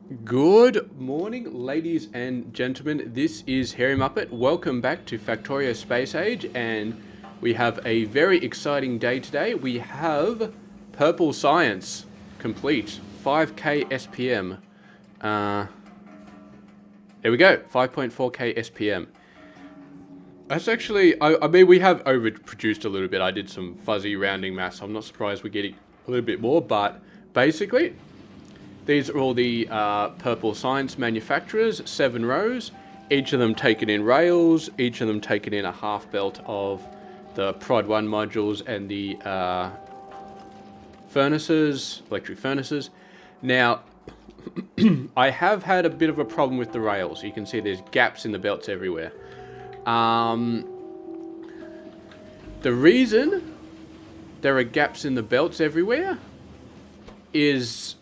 Good morning, ladies and gentlemen. This is Hairymuppet. Welcome back to Factorio Space Age, and we have a very exciting day today. We have Purple Science complete, 5K SPM. There we go, 5.4K SPM. That's actually, I mean, we have overproduced a little bit. I did some fuzzy rounding maths. I'm not surprised we're getting a little bit more, but basically, these are all the Purple Science manufacturers, 7 rows, each of them taken in rails, each of them taken in a half belt of the Prod 1 modules and the furnaces, electric furnaces. Now, I have had a bit of a problem with the rails. You can see there's gaps in the belts everywhere. The reason there are gaps in the belts everywhere is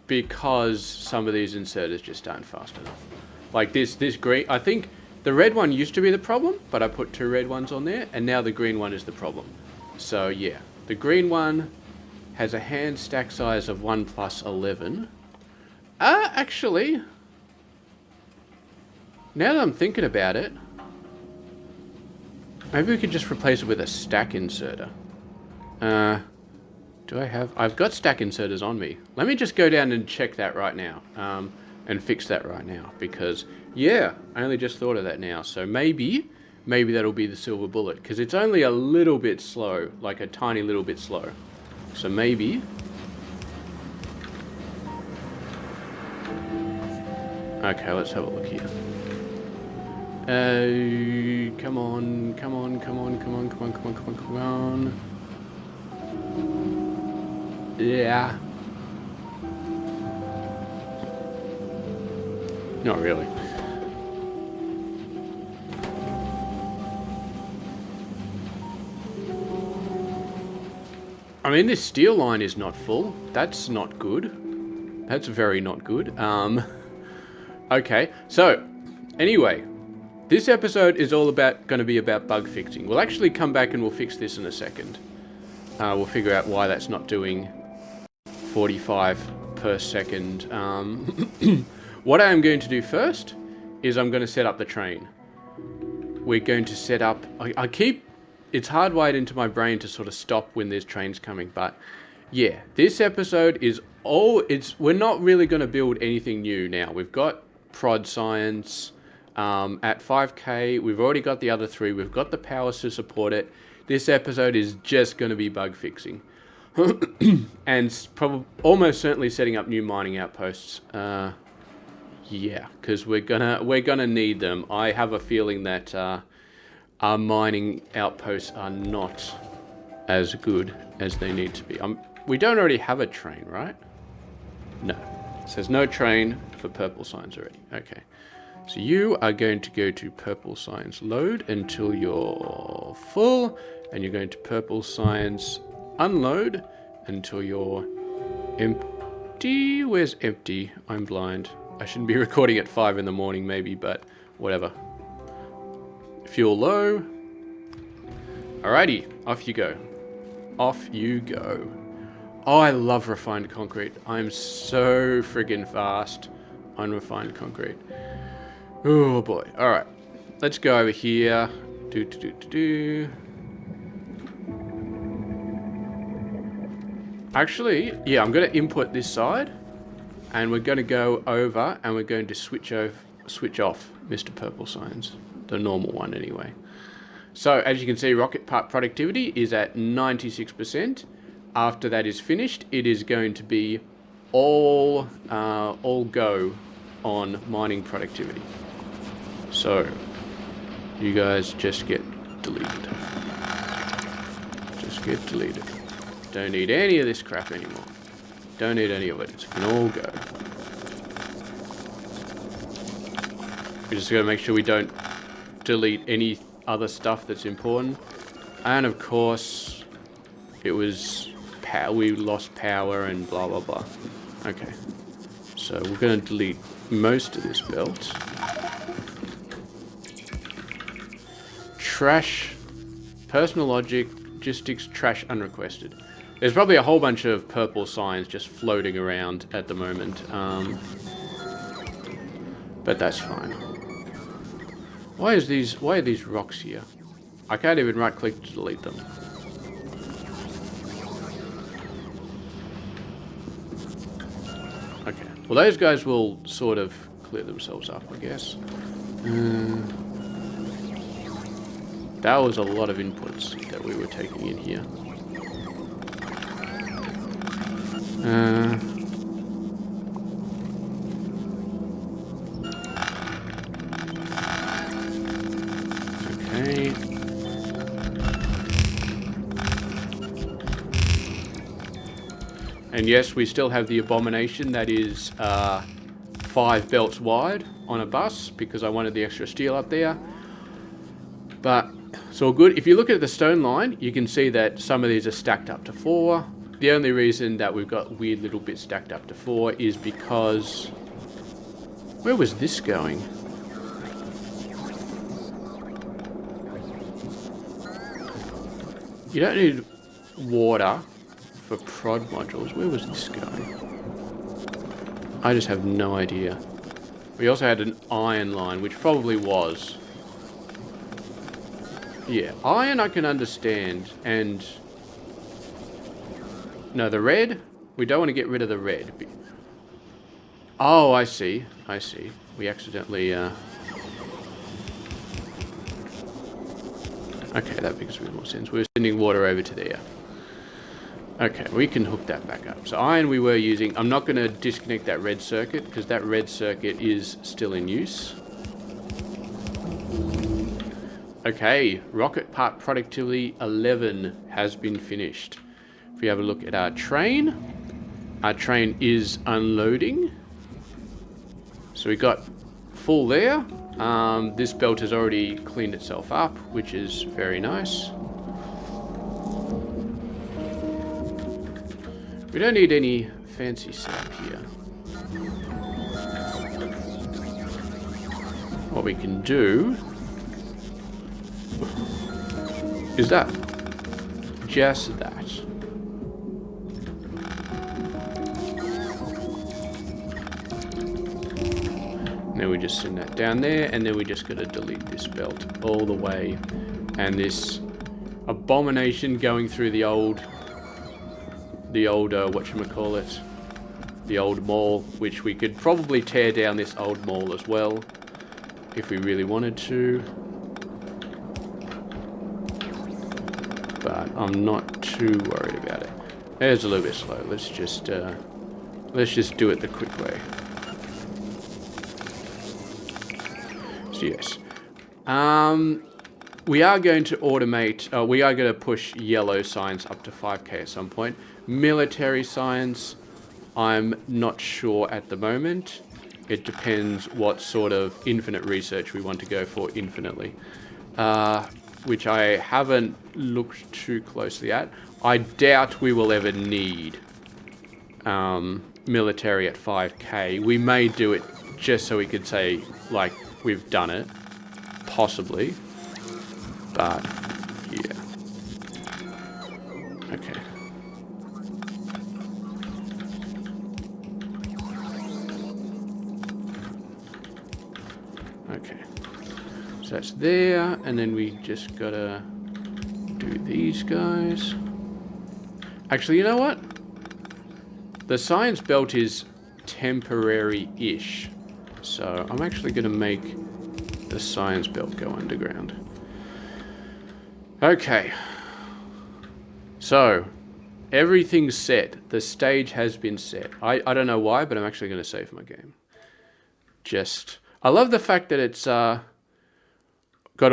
because some of these inserters just aren't fast enough. Like this green, I think the red one used to be the problem, but I put 2 red ones on there, and now the green one is the problem. So yeah, the green one has a hand stack size of 1 plus 11. Actually, now that I'm thinking about it, maybe we could just replace it with a stack inserter. Do I have... I've got stack inserters on me. Let me just go down and check that right now. And fix that right now. Because, yeah, I only just thought of that now. So maybe that'll be the silver bullet. Because it's only a little bit slow. Like a tiny little bit slow. So maybe... Okay, let's have a look here. Come on. Yeah. Not really. I mean, this steel line is not full. That's not good. That's very not good. Okay, so, anyway, this episode is all going to be about bug fixing. We'll actually come back and we'll fix this in a second. We'll figure out why that's not doing 45 per second. What I am going to do first is I'm going to set up the train. We're going to set up... It's hardwired into my brain to sort of stop when there's trains coming, but yeah, this episode is we're not really going to build anything new now. We've got Prod Science at 5K. We've already got the other 3. We've got the powers to support it. This episode is just going to be bug fixing. And probably almost certainly setting up new mining outposts. Yeah, because we're gonna need them. I have a feeling that our mining outposts are not as good as they need to be. We don't already have a train, right? No. It says no train for Purple Science already. Okay. So you are going to go to Purple Science load until you're full, and you're going to Purple Science unload until you're empty. Where's empty? I'm blind. I shouldn't be recording at 5 in the morning maybe, but whatever. Fuel low. Alrighty, off you go. Off you go. Oh, I love refined concrete. I'm so friggin' fast on refined concrete. Oh boy. Alright. Let's go over here. Actually, yeah, I'm going to input this side. And we're going to go over and we're going to switch off Mr. Purple Science. The normal one anyway. So, as you can see, rocket part productivity is at 96%. After that is finished, it is going to be all go on mining productivity. So, you guys just get deleted. Just get deleted. Don't need any of this crap anymore. Don't need any of it. It can all go. We just gotta make sure we don't delete any other stuff that's important. And of course, it was we lost power and blah blah blah. Okay. So we're gonna delete most of this belt. Trash, personal logistics, trash unrequested. There's probably a whole bunch of purple signs just floating around at the moment. But that's fine. Why are these rocks here? I can't even right click to delete them. Okay. Well, those guys will sort of clear themselves up, I guess. That was a lot of inputs that we were taking in here. Okay. And yes, we still have the abomination that is 5 belts wide on a bus because I wanted the extra steel up there. But it's all good. If you look at the stone line, you can see that some of these are stacked up to 4. The only reason that we've got weird little bits stacked up to 4 is because... Where was this going? You don't need water for prod modules. Where was this going? I just have no idea. We also had an iron line, which probably was. Yeah, iron I can understand, and... No, the red? We don't want to get rid of the red. Oh, I see. I see. We accidentally, Okay, that makes a bit more sense. We were sending water over to there. Okay, we can hook that back up. So iron we were using. I'm not going to disconnect that red circuit, because that red circuit is still in use. Okay, rocket part productivity 11 has been finished. If we have a look at our train is unloading. So we got full there. This belt has already cleaned itself up, which is very nice. We don't need any fancy setup here. What we can do is that. Just that. And then we just send that down there, and then we just gotta delete this belt all the way. And this abomination going through the old whatchamacallit, the old mall, which we could probably tear down this old mall as well, if we really wanted to. But I'm not too worried about it. It's a little bit slow. Let's just do it the quick way. So yes. We are going to automate, we are going to push yellow signs up to 5k at some point. Military signs, I'm not sure at the moment. It depends what sort of infinite research we want to go for infinitely. Which I haven't looked too closely at. I doubt we will ever need military at 5k. We may do it just so we could say, like, we've done it. Possibly. But, yeah. Okay. Okay. So that's there, and then we just gotta do these guys. Actually, you know what? The science belt is temporary-ish. So I'm actually gonna make the science belt go underground. Okay. So, everything's set. The stage has been set. I don't know why, but I'm actually gonna save my game. I love the fact that it's got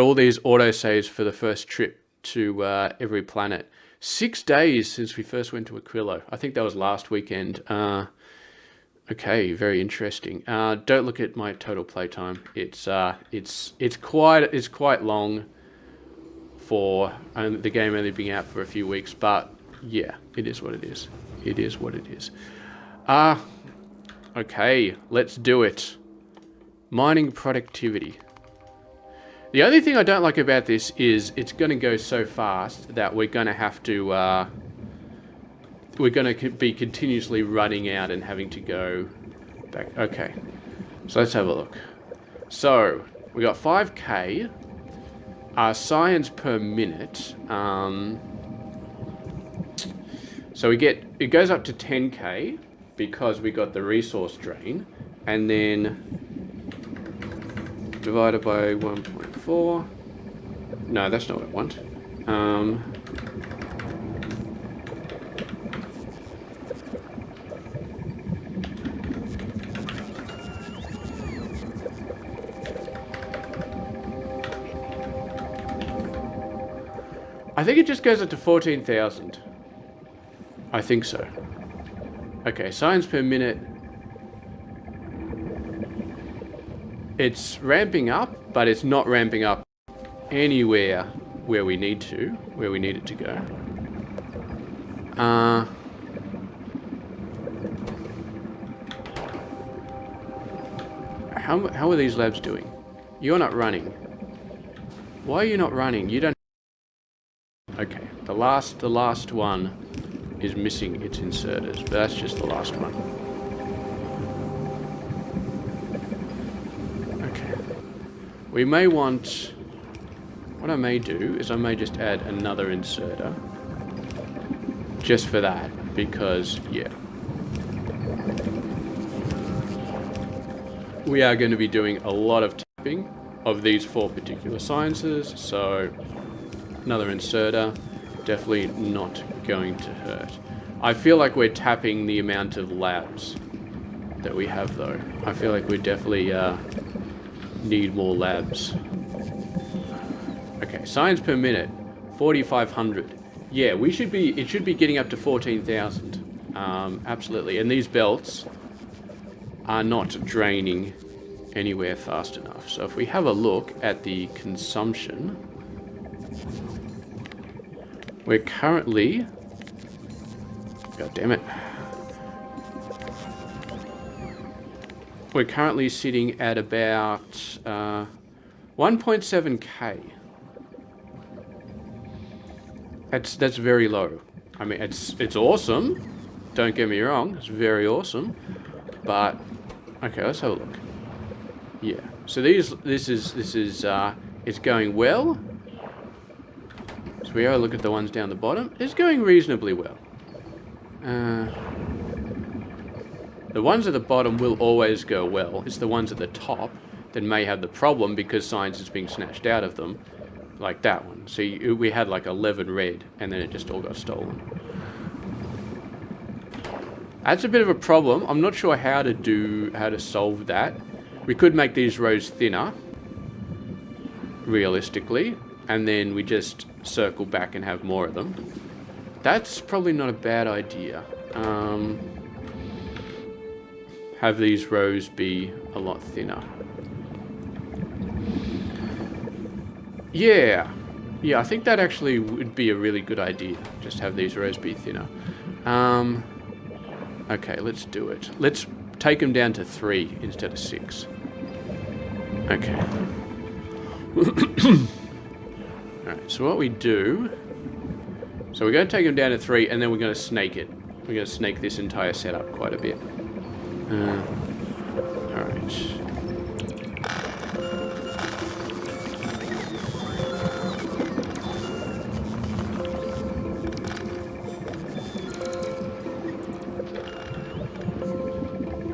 all these autosaves for the first trip to every planet. 6 days since we first went to Aquilo. I think that was last weekend. Okay, very interesting. Don't look at my total playtime. It's quite long for the game only being out for a few weeks, but yeah, it is what it is. It is what it is. Okay, let's do it. Mining productivity. The only thing I don't like about this is it's going to go so fast that we're going to have to we're going to be continuously running out and having to go back. Okay, so let's have a look. So we got 5k. Science per minute. So it goes up to 10k because we got the resource drain, and then divided by 1.4. No, that's not what I want. I think it just goes up to 14,000. I think so. Okay, science per minute. It's ramping up, but it's not ramping up anywhere where we need it to go. How are these labs doing? You're not running. Why are you not running? You don't. Okay, the last one is missing its inserters, but that's just the last one. Okay. We may want... What I may do is I may just add another inserter. Just for that, because, yeah. We are going to be doing a lot of tapping of these 4 particular sciences, so another inserter, definitely not going to hurt. I feel like we're tapping the amount of labs that we have, though. I feel like we definitely need more labs. Okay, science per minute, 4,500. Yeah, it should be getting up to 14,000. Absolutely. And these belts are not draining anywhere fast enough. So if we have a look at the consumption, we're currently... God damn it. We're currently sitting at about 1.7k. That's very low. I mean, it's awesome. Don't get me wrong. It's very awesome. But okay, let's have a look. Yeah. So this is it's going well. So we have a look at the ones down the bottom. It's going reasonably well. The ones at the bottom will always go well. It's the ones at the top that may have the problem because science is being snatched out of them. Like that one. So we had like 11 red and then it just all got stolen. That's a bit of a problem. I'm not sure how to solve that. We could make these rows thinner, realistically, and then we just circle back and have more of them. That's probably not a bad idea. Have these rows be a lot thinner. Yeah, I think that actually would be a really good idea. Just have these rows be thinner. Okay, let's do it. Let's take them down to 3 instead of 6. Okay. Alright, so what we do... So we're going to take them down to 3, and then we're going to snake it. We're going to snake this entire setup quite a bit. Alright.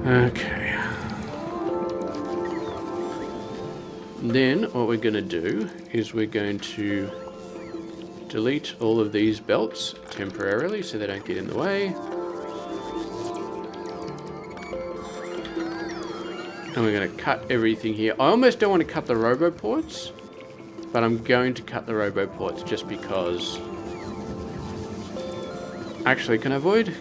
Okay. Then what we're going to do is we're going to delete all of these belts temporarily so they don't get in the way. And we're going to cut everything here. I almost don't want to cut the roboports, but I'm going to cut the roboports just because... Actually, can I avoid...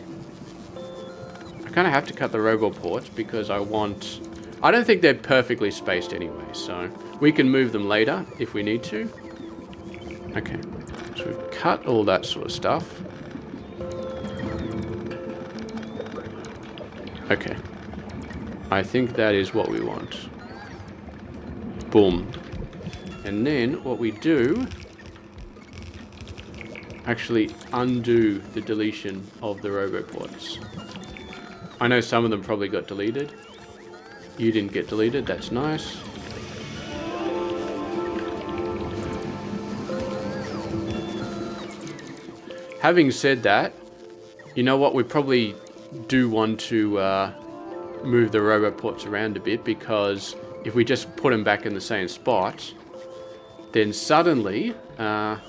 I kind of have to cut the roboports because I want... I don't think they're perfectly spaced anyway, so we can move them later if we need to. Okay, so we've cut all that sort of stuff. Okay, I think that is what we want. Boom. And then what we do... actually undo the deletion of the roboports. I know some of them probably got deleted. You didn't get deleted, that's nice. Having said that, you know what, we probably do want to move the roboports around a bit, because if we just put them back in the same spot, then suddenly they're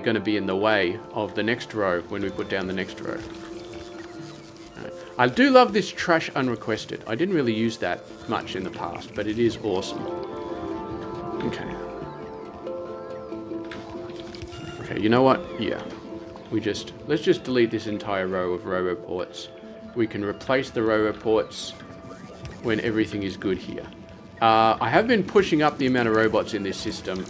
going to be in the way of the next row when we put down the next row. I do love this trash unrequested. I didn't really use that much in the past, but it is awesome. Okay. Okay, you know what? Yeah. Let's just delete this entire row of roboports. We can replace the roboports when everything is good here. I have been pushing up the amount of robots in this system.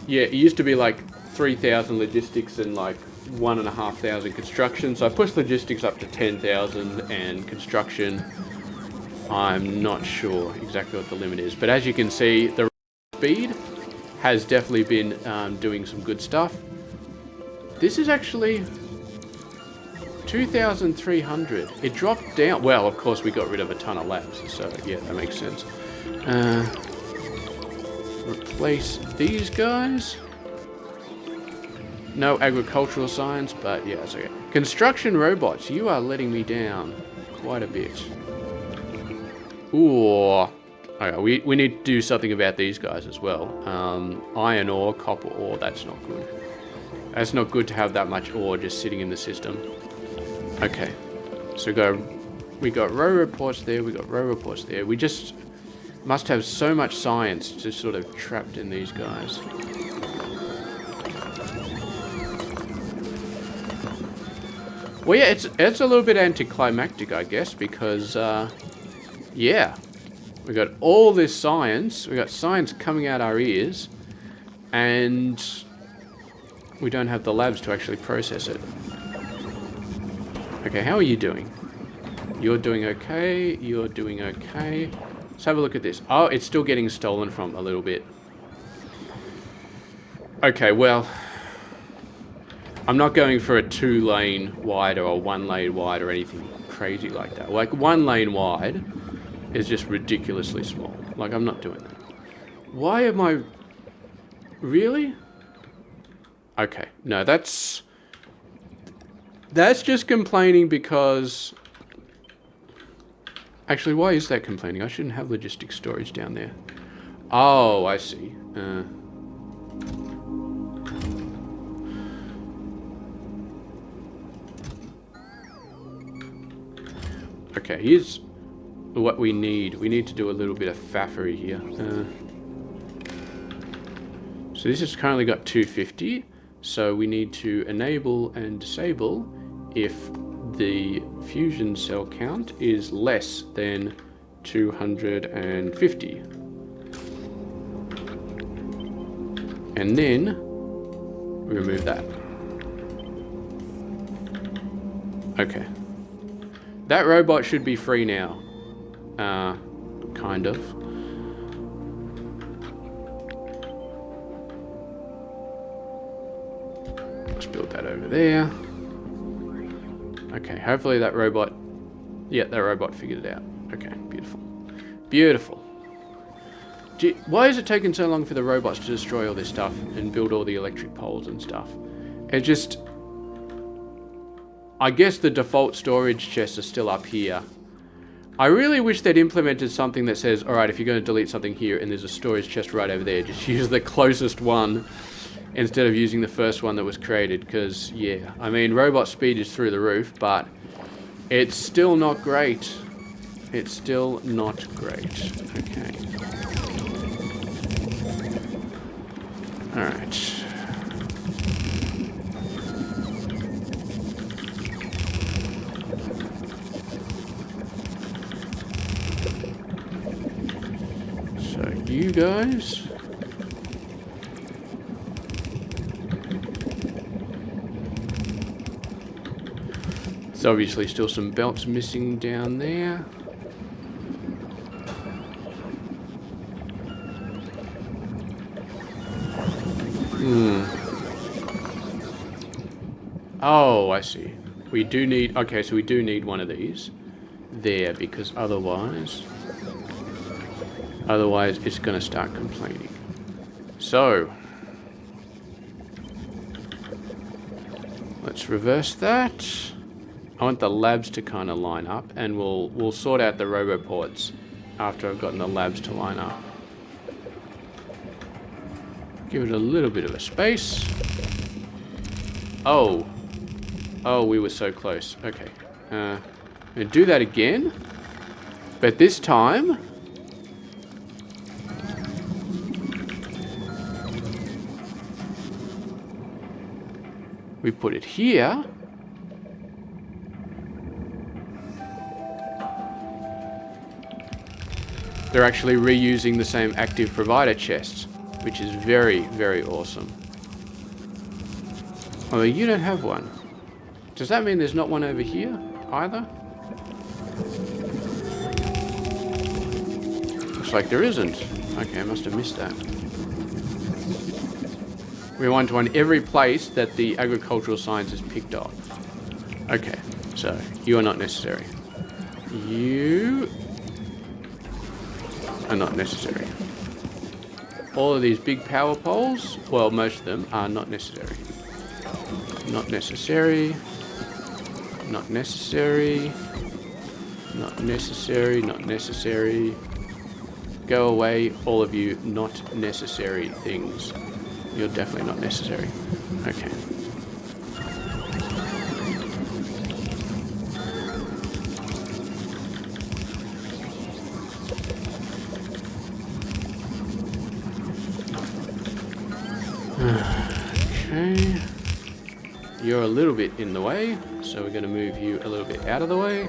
Yeah, it used to be like 3,000 logistics and like 1,500 construction. So I pushed logistics up to 10,000 and construction, I'm not sure exactly what the limit is. But as you can see, the speed has definitely been doing some good stuff. This is actually 2,300. It dropped down. Well, of course, we got rid of a ton of labs. So yeah, that makes sense. Replace these guys. No agricultural science, but yeah, it's okay. Construction robots, you are letting me down quite a bit. Ooh. Okay, we need to do something about these guys as well. Iron ore, copper ore, that's not good. That's not good to have that much ore just sitting in the system. Okay, so we got row reports there, we got row reports there. We just must have so much science just sort of trapped in these guys. Well, yeah, it's a little bit anticlimactic, I guess, because, yeah, we got all this science, we got science coming out our ears, and we don't have the labs to actually process it. Okay, how are you doing? You're doing okay, you're doing okay. Let's have a look at this. Oh, it's still getting stolen from a little bit. Okay, well, I'm not going for a 2-lane wide or a 1-lane wide or anything crazy like that. Like, 1 lane wide is just ridiculously small. Like, I'm not doing that. Why am I... Really? Okay, no, that's just complaining because... Actually, why is that complaining? I shouldn't have logistics storage down there. Oh, I see. Okay, here's what we need. We need to do a little bit of faffery here. So this has currently got 250. So we need to enable and disable if the fusion cell count is less than 250. And then remove that. Okay. That robot should be free now. Kind of. Let's build that over there. Okay, hopefully that robot... Yeah, that robot figured it out. Okay, beautiful. Beautiful. Gee, why is it taking so long for the robots to destroy all this stuff and build all the electric poles and stuff? It just... I guess the default storage chests are still up here. I really wish they'd implemented something that says, alright, if you're going to delete something here and there's a storage chest right over there, just use the closest one instead of using the first one that was created, because, yeah, I mean, robot speed is through the roof, but it's still not great. It's still not great. Okay. Alright. So, you guys... There's obviously still some belts missing down there. Oh, I see. We do need... Okay, so we do need one of these there, because otherwise it's going to start complaining. So, let's reverse that. I want the labs to kind of line up, and we'll sort out the roboports after I've gotten the labs to line up. Give it a little bit of a space. Oh, we were so close. Okay, I'm gonna do that again, but this time we put it here. They're actually reusing the same active provider chests, which is very, very awesome. Although you don't have one. Does that mean there's not one over here either? Looks like there isn't. Okay, I must have missed that. We want one every place that the agricultural science is picked up. Okay, so you are not necessary. You are not necessary. All of these big power poles, well, most of them are not necessary. Not necessary. Not necessary. Not necessary. Not necessary. Go away, all of you not necessary things. You're definitely not necessary. Okay. Okay. You're a little bit in the way, so we're going to move you a little bit out of the way.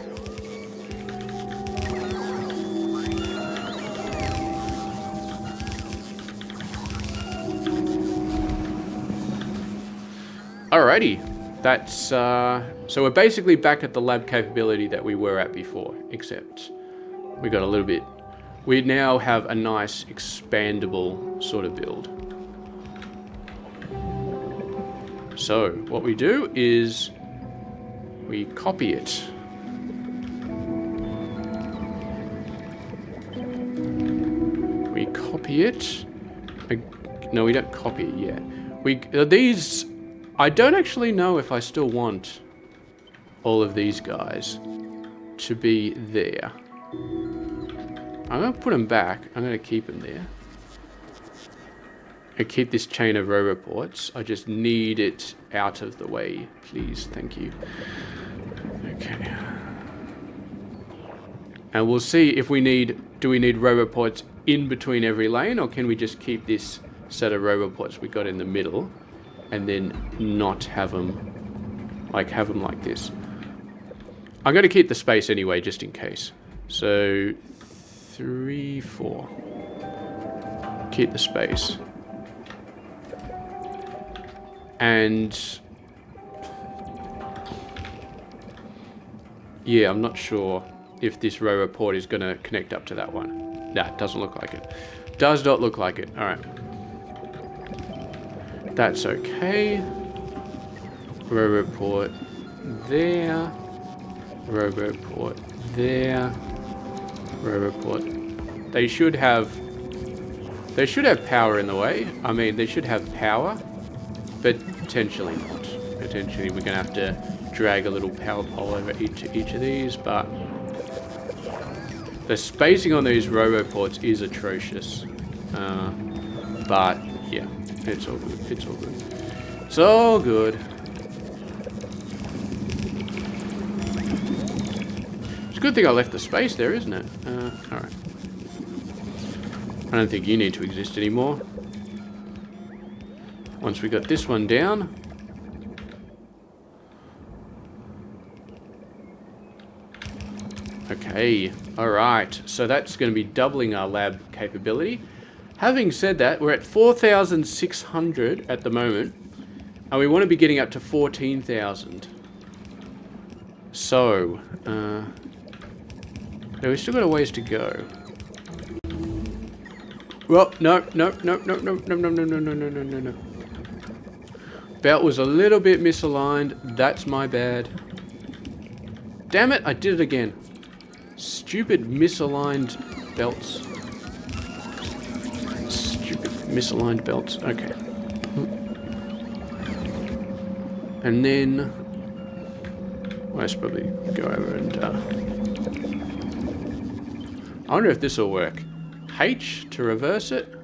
Alrighty, that's, so we're basically back at the lab capability that we were at before, except we got a little bit, we now have a nice expandable sort of build. So, what we do is we copy it. We copy it. No, we don't copy it yet. These, I don't actually know if I still want all of these guys to be there. I'm going to put them back. I'm going to keep them there. I keep this chain of row reports. I just need it out of the way, please. Thank you. Okay. And we'll see if we need, do we need row reports in between every lane, or can we just keep this set of row reports we got in the middle and then not have them, have them like this? I'm going to keep the space anyway, just in case. So, 3, 4. Keep the space. And yeah, I'm not sure if this row report is going to connect up to that one. Nah, it doesn't look like it. Does not look like it. All right. That's okay. Row report there. Row report there. Row report. They should have power in the way. I mean, they should have power. But potentially not. Potentially we're going to have to drag a little power pole over each of these, but the spacing on these roboports is atrocious. But yeah, it's all good. It's all good. It's all good. It's a good thing I left the space there, isn't it? Alright. I don't think you need to exist anymore. Once we got this one down. Okay, alright. So that's going to be doubling our lab capability. Having said that, we're at 4,600 at the moment. And we want to be getting up to 14,000. So, we've still got a ways to go. Well, no. Belt was a little bit misaligned. That's my bad. Damn it, I did it again. Stupid misaligned belts. Stupid misaligned belts. Okay. And then I should probably go over and I wonder if this will work. H to reverse it.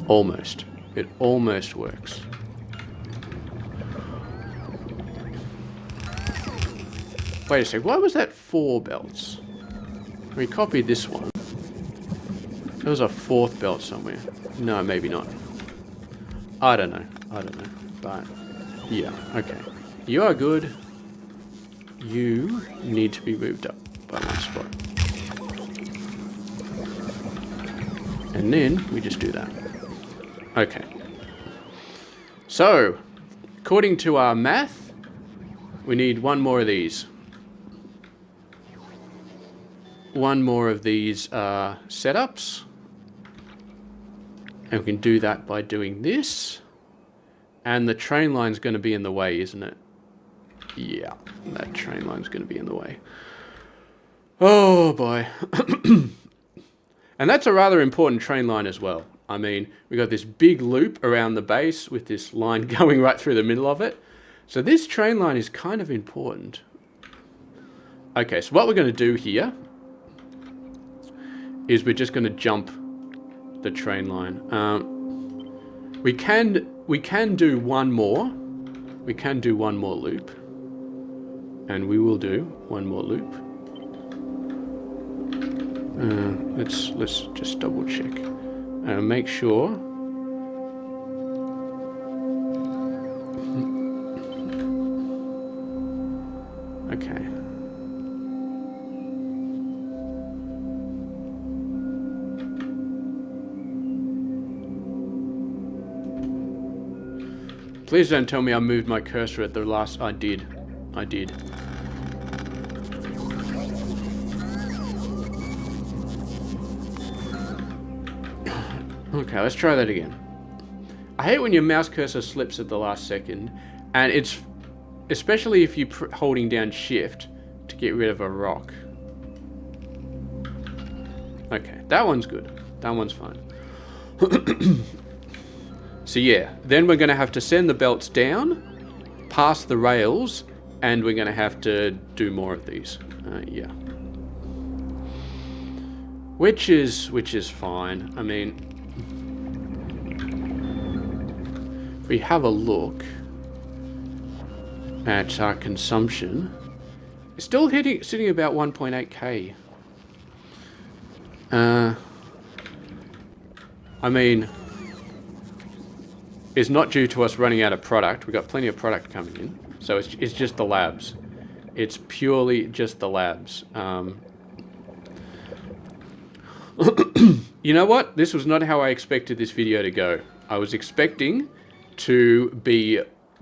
Almost. It almost works. Wait a sec, why was that 4 belts? We copied this one. There was a 4th belt somewhere. No, maybe not. I don't know. But, yeah, okay. You are good. You need to be moved up by 1 spot. And then we just do that. Okay. So, according to our math, we need 1 more of these. 1 more of these setups. And we can do that by doing this. And the train line's going to be in the way, isn't it? Yeah, that train line's going to be in the way. Oh, boy. And that's a rather important train line as well. I mean, we got this big loop around the base with this line going right through the middle of it. So this train line is kind of important. Okay, so what we're going to do here is we're just going to jump the train line. We can do 1 more. We can do 1 more loop. And we will do 1 more loop. Let's just double check. Make sure. Okay. Please don't tell me I moved my cursor at the last... I did. Okay, let's try that again. I hate when your mouse cursor slips at the last second, and it's especially if you're holding down shift to get rid of a rock. Okay, that one's good. That one's fine. So yeah, then we're going to have to send the belts down, past the rails, and we're going to have to do more of these. Yeah. Which is fine. I mean, if we have a look at our consumption, it's still sitting about 1.8k. I mean, it's not due to us running out of product. We've got plenty of product coming in. So it's just the labs. It's purely just the labs. You know what? This was not how I expected this video to go. I was expecting to be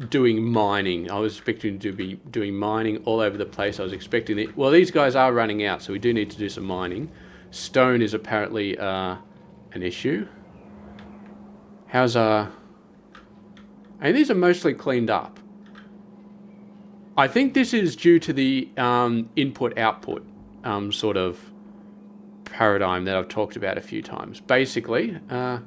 doing mining. I was expecting to be doing mining all over the place. I was expecting well, these guys are running out, so we do need to do some mining. Stone is apparently an issue. How's and these are mostly cleaned up. I think this is due to the input-output sort of paradigm that I've talked about a few times. Basically, they're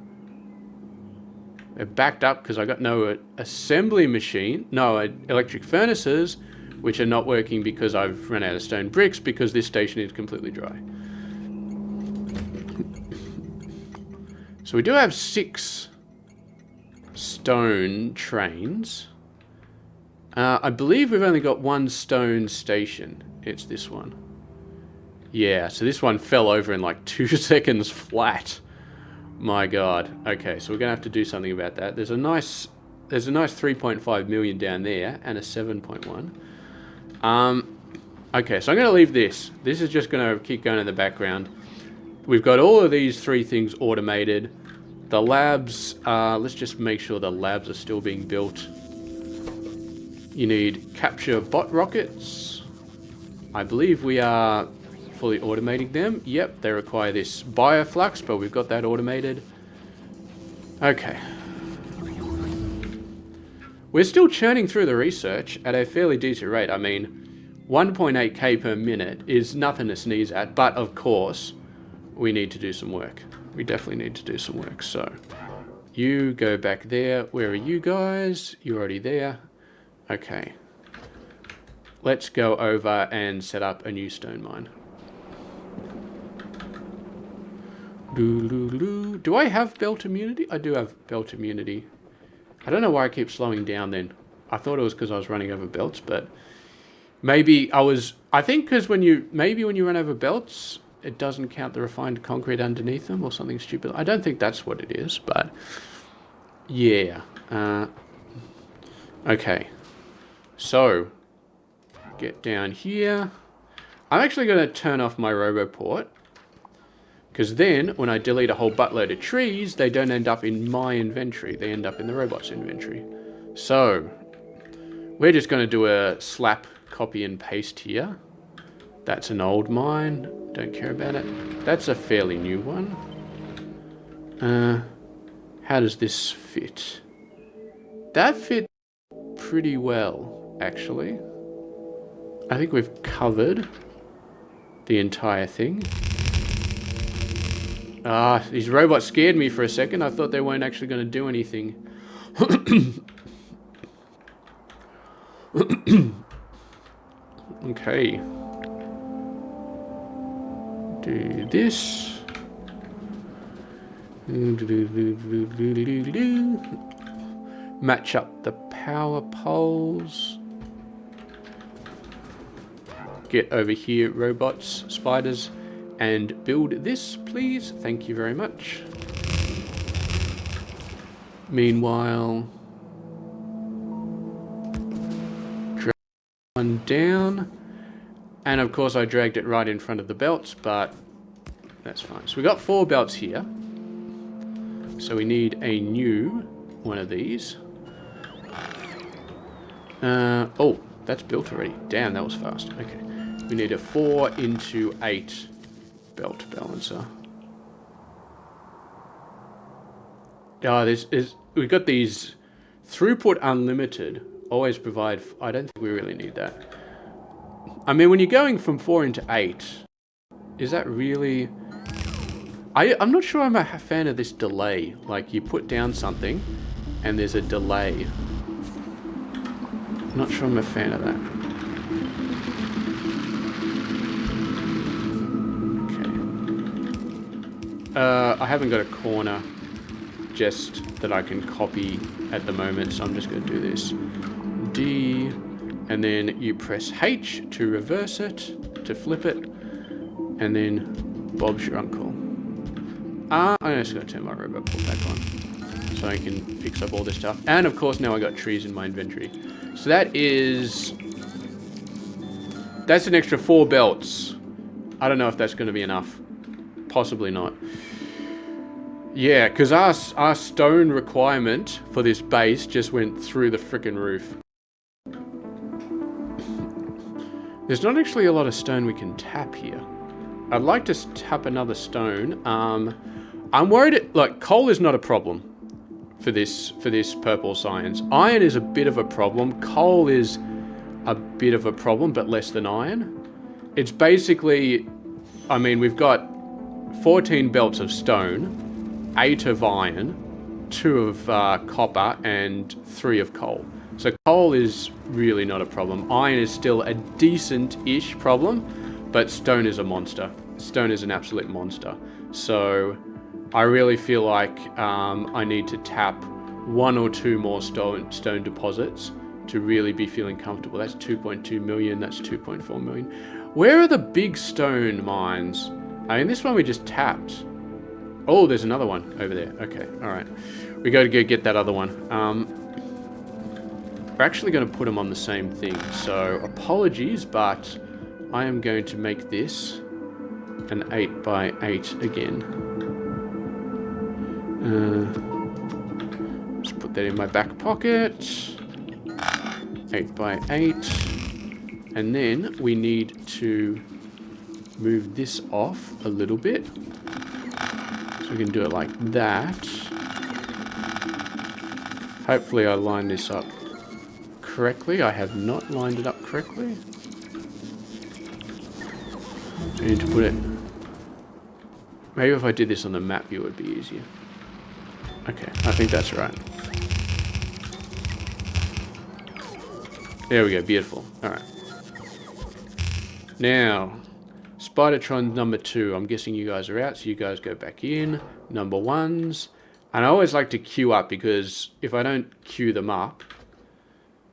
backed up because I got no assembly machine, no electric furnaces, which are not working because I've run out of stone bricks because this station is completely dry. So we do have 6 stone trains. I believe we've only got 1 stone station. It's this one. Yeah, so this one fell over in like 2 seconds flat. My god. Okay, so we're gonna have to do something about that. There's a nice 3.5 million down there and a 7.1. Okay, so I'm gonna leave this. This is just gonna keep going in the background. We've got all of these 3 things automated. The labs, let's just make sure the labs are still being built. You need capture bot rockets. I believe we are fully automating them. Yep, they require this bioflux, but we've got that automated. Okay. We're still churning through the research at a fairly decent rate. I mean, 1.8k per minute is nothing to sneeze at, but of course, we need to do some work. We definitely need to do some work, so... You go back there. Where are you guys? You're already there. Okay. Let's go over and set up a new stone mine. Do I have belt immunity? I do have belt immunity. I don't know why I keep slowing down then. I thought it was because I was running over belts, but maybe I think because when you run over belts, it doesn't count the refined concrete underneath them or something stupid. I don't think that's what it is, but yeah. Okay. So, get down here. I'm actually going to turn off my roboport, because then when I delete a whole buttload of trees, they don't end up in my inventory. They end up in the robot's inventory. So, we're just going to do a slap copy and paste here. That's an old mine. Don't care about it. That's a fairly new one. How does this fit? That fits pretty well, actually. I think we've covered the entire thing. These robots scared me for a second. I thought they weren't actually going to do anything. Okay. Do this. Match up the power poles. Get over here, robots, spiders, and build this, please. Thank you very much. Meanwhile, drag one down. And of course I dragged it right in front of the belts, but that's fine. So we got 4 belts here. So we need a new one of these. Oh, that's built already. Damn, that was fast. Okay. We need a 4x8 belt balancer. We've got these throughput unlimited. Always provide. I don't think we really need that. I mean, when you're going from 4 into 8, is that really... I'm not sure I'm a fan of this delay. Like, you put down something, and there's a delay. I'm not sure I'm a fan of that. Okay. I haven't got a corner just that I can copy at the moment, so I'm just going to do this. D... And then you press H to reverse it, to flip it, and then Bob's your uncle. I'm just going to turn my roboport back on so I can fix up all this stuff. And of course now I got trees in my inventory. So that's an extra 4 belts. I don't know if that's going to be enough. Possibly not. Yeah, because our stone requirement for this base just went through the frickin' roof. There's not actually a lot of stone we can tap here. I'd like to tap another stone. I'm worried, like, coal is not a problem for this purple science. Iron is a bit of a problem. Coal is a bit of a problem, but less than iron. It's basically, I mean, we've got 14 belts of stone, 8 of iron, 2 of copper, and 3 of coal. So coal is really not a problem. Iron is still a decent-ish problem, but stone is a monster. Stone is an absolute monster. So I really feel like I need to tap 1 or 2 more stone deposits to really be feeling comfortable. That's 2.2 million, that's 2.4 million. Where are the big stone mines? I mean, this one we just tapped. Oh, there's another one over there. Okay, all right. We got to go get that other one. We're actually going to put them on the same thing. So apologies, but I am going to make this an 8x8 again. Just put that in my back pocket. 8x8. And then we need to move this off a little bit. So we can do it like that. Hopefully I line this up correctly. I have not lined it up correctly. I need to put it... Maybe if I did this on the map view, it would be easier. Okay, I think that's right. There we go, beautiful. Alright. Now, Spidertron number 2. I'm guessing you guys are out, so you guys go back in. Number 1s. And I always like to queue up, because if I don't queue them up,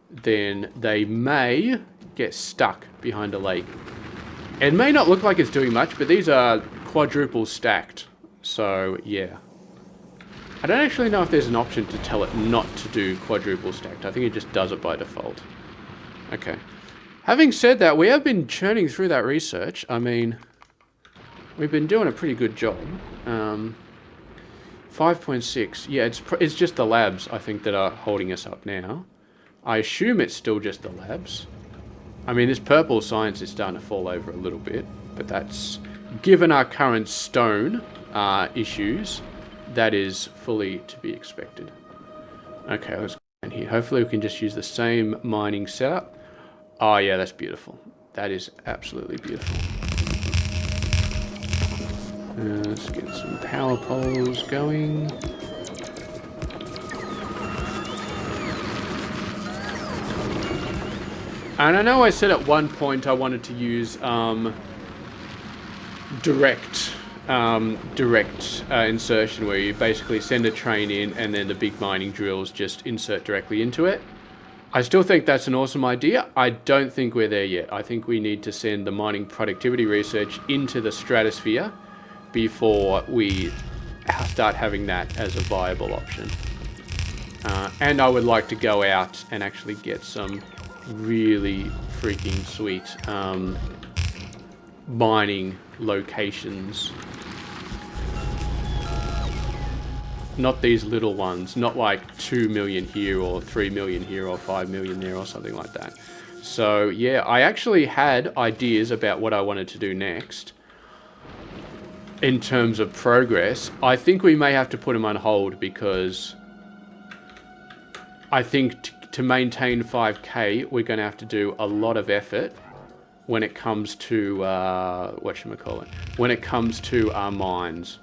then they may get stuck behind a lake. It may not look like it's doing much, but these are quadruple stacked. So, yeah. I don't actually know if there's an option to tell it not to do quadruple stacked. I think it just does it by default. Okay. Having said that, we have been churning through that research. I mean, we've been doing a pretty good job. 5.6. Yeah, it's just the labs, I think, that are holding us up now. I assume it's still just the labs. I mean, this purple science is starting to fall over a little bit, but that's... Given our current stone issues, that is fully to be expected. Okay, let's go in here. Hopefully we can just use the same mining setup. Oh yeah, that's beautiful. That is absolutely beautiful. Let's get some power poles going. And I know I said at one point I wanted to use direct insertion, where you basically send a train in and then the big mining drills just insert directly into it. I still think that's an awesome idea. I don't think we're there yet. I think we need to send the mining productivity research into the stratosphere before we start having that as a viable option. And I would like to go out and actually get some really freaking sweet mining locations. Not these little ones, not like 2 million here or 3 million here or 5 million there or something like that. So yeah, I actually had ideas about what I wanted to do next in terms of progress. I think we may have to put them on hold, because I think to maintain 5K, we're going to have to do a lot of effort when it comes to, whatchamacallit, when it comes to our mines.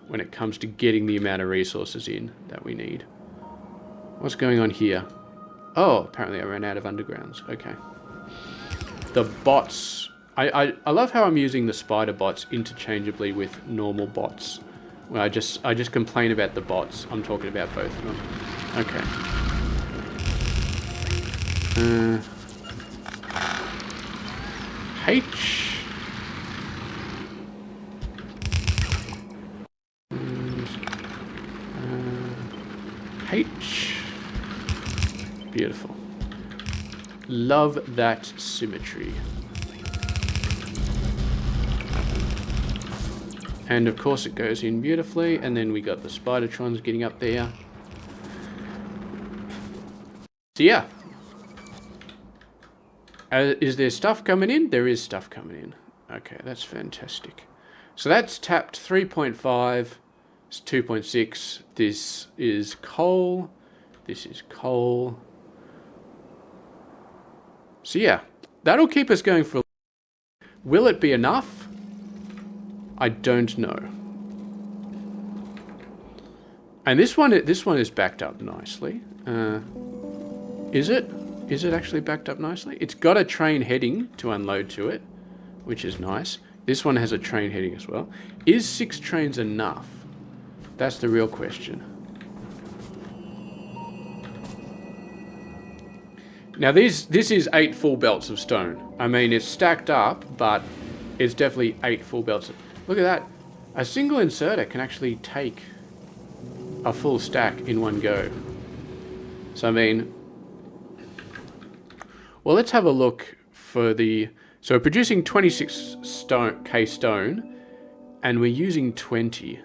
When it comes to getting the amount of resources in that we need. What's going on here? Oh, apparently I ran out of undergrounds. Okay. The bots. I love how I'm using the spider bots interchangeably with normal bots. Well, I just complain about the bots. I'm talking about both of them. Okay. H. H. Beautiful. Love that symmetry. And of course it goes in beautifully, and then we got the Spidertrons getting up there. So yeah. Is there stuff coming in? There is stuff coming in. Okay, that's fantastic. So that's tapped 3.5. It's 2.6. This is coal. This is coal. So yeah, that'll keep us going for... Will it be enough? I don't know. And this one is backed up nicely. Is it? Is it actually backed up nicely? It's got a train heading to unload to it, which is nice. This one has a train heading as well. Is 6 trains enough? That's the real question. Now this is 8 full belts of stone. I mean, it's stacked up, but it's definitely 8 full belts. Look at that. A single inserter can actually take a full stack in one go. So I mean, well, let's have a look for the... So we're producing 26K stone, and we're using 20.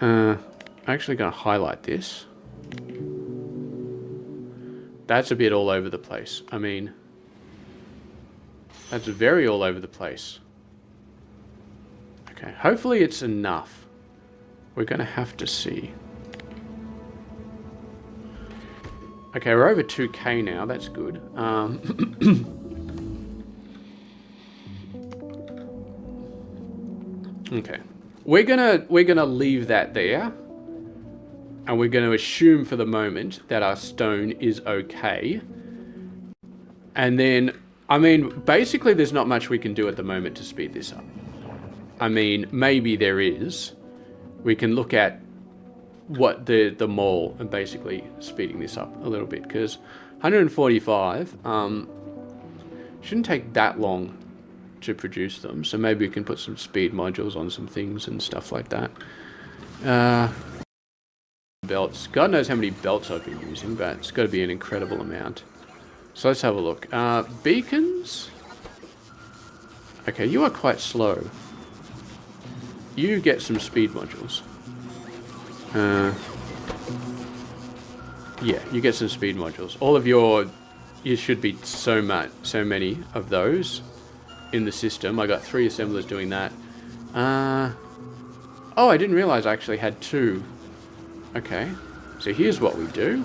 I'm actually going to highlight this. That's a bit all over the place. I mean, That's very all over the place. Okay, hopefully it's enough. We're going to have to see. Okay, we're over 2K now. That's good. Okay. We're gonna leave that there. And we're going to assume for the moment that our stone is okay. And then, I mean, basically there's not much we can do at the moment to speed this up. I mean, maybe there is. We can look at what the mall and basically speeding this up a little bit. Because 145 shouldn't take that long to produce them. So maybe we can put some speed modules on some things and stuff like that. Belts. God knows how many belts I've been using, but it's got to be an incredible amount. So let's have a look. Beacons? Okay, you are quite slow. You get some speed modules. Yeah, you get some speed modules. All of you should be so many of those in the system. I got 3 assemblers doing that. Oh, I didn't realize I actually had 2. Okay, so here's what we do.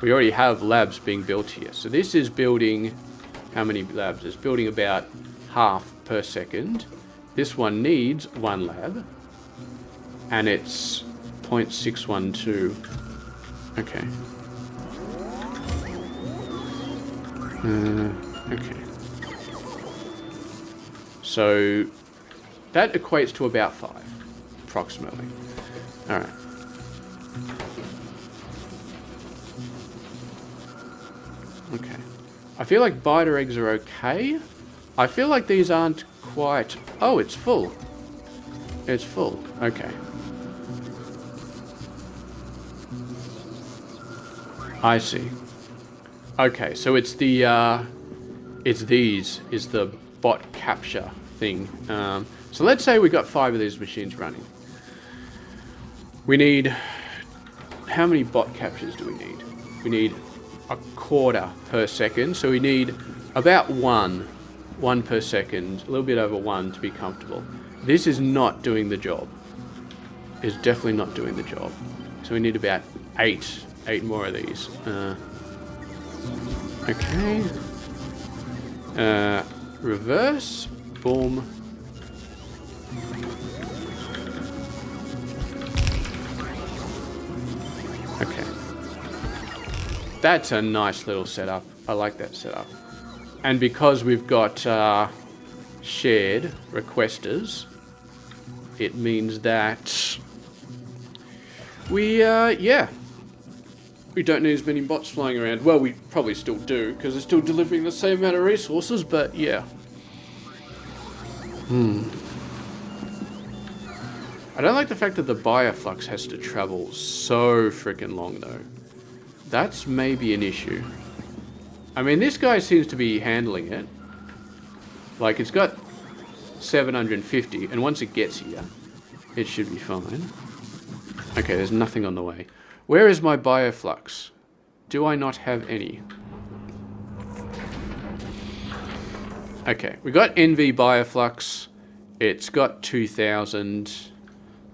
We already have labs being built here. So this is building, how many labs? It's building about half per second. This one needs 1 lab. And it's 0.612. Okay. Okay. So that equates to about 5. Approximately. Alright. Okay. I feel like biter eggs are okay. I feel like these aren't quite... Oh, it's full. It's full. Okay. I see. Okay, so it's the... it's these, is the bot capture thing. So let's say we got 5 of these machines running. We need... How many bot captures do we need? We need a quarter per second. So we need about 1 per second. A little bit over 1 to be comfortable. This is not doing the job. It's definitely not doing the job. So we need about 8 more of these. Okay. Reverse. Boom. Okay. That's a nice little setup. I like that setup. And because we've got shared requesters, it means that we, yeah, we don't need as many bots flying around. Well, we probably still do, because they're still delivering the same amount of resources, but yeah. I don't like the fact that the bioflux has to travel so freaking long, though. That's maybe an issue. I mean, this guy seems to be handling it. Like, it's got 750, and once it gets here, it should be fine. Okay, there's nothing on the way. Where is my bioflux? Do I not have any? Okay, we got NV bioflux. It's got 2,000.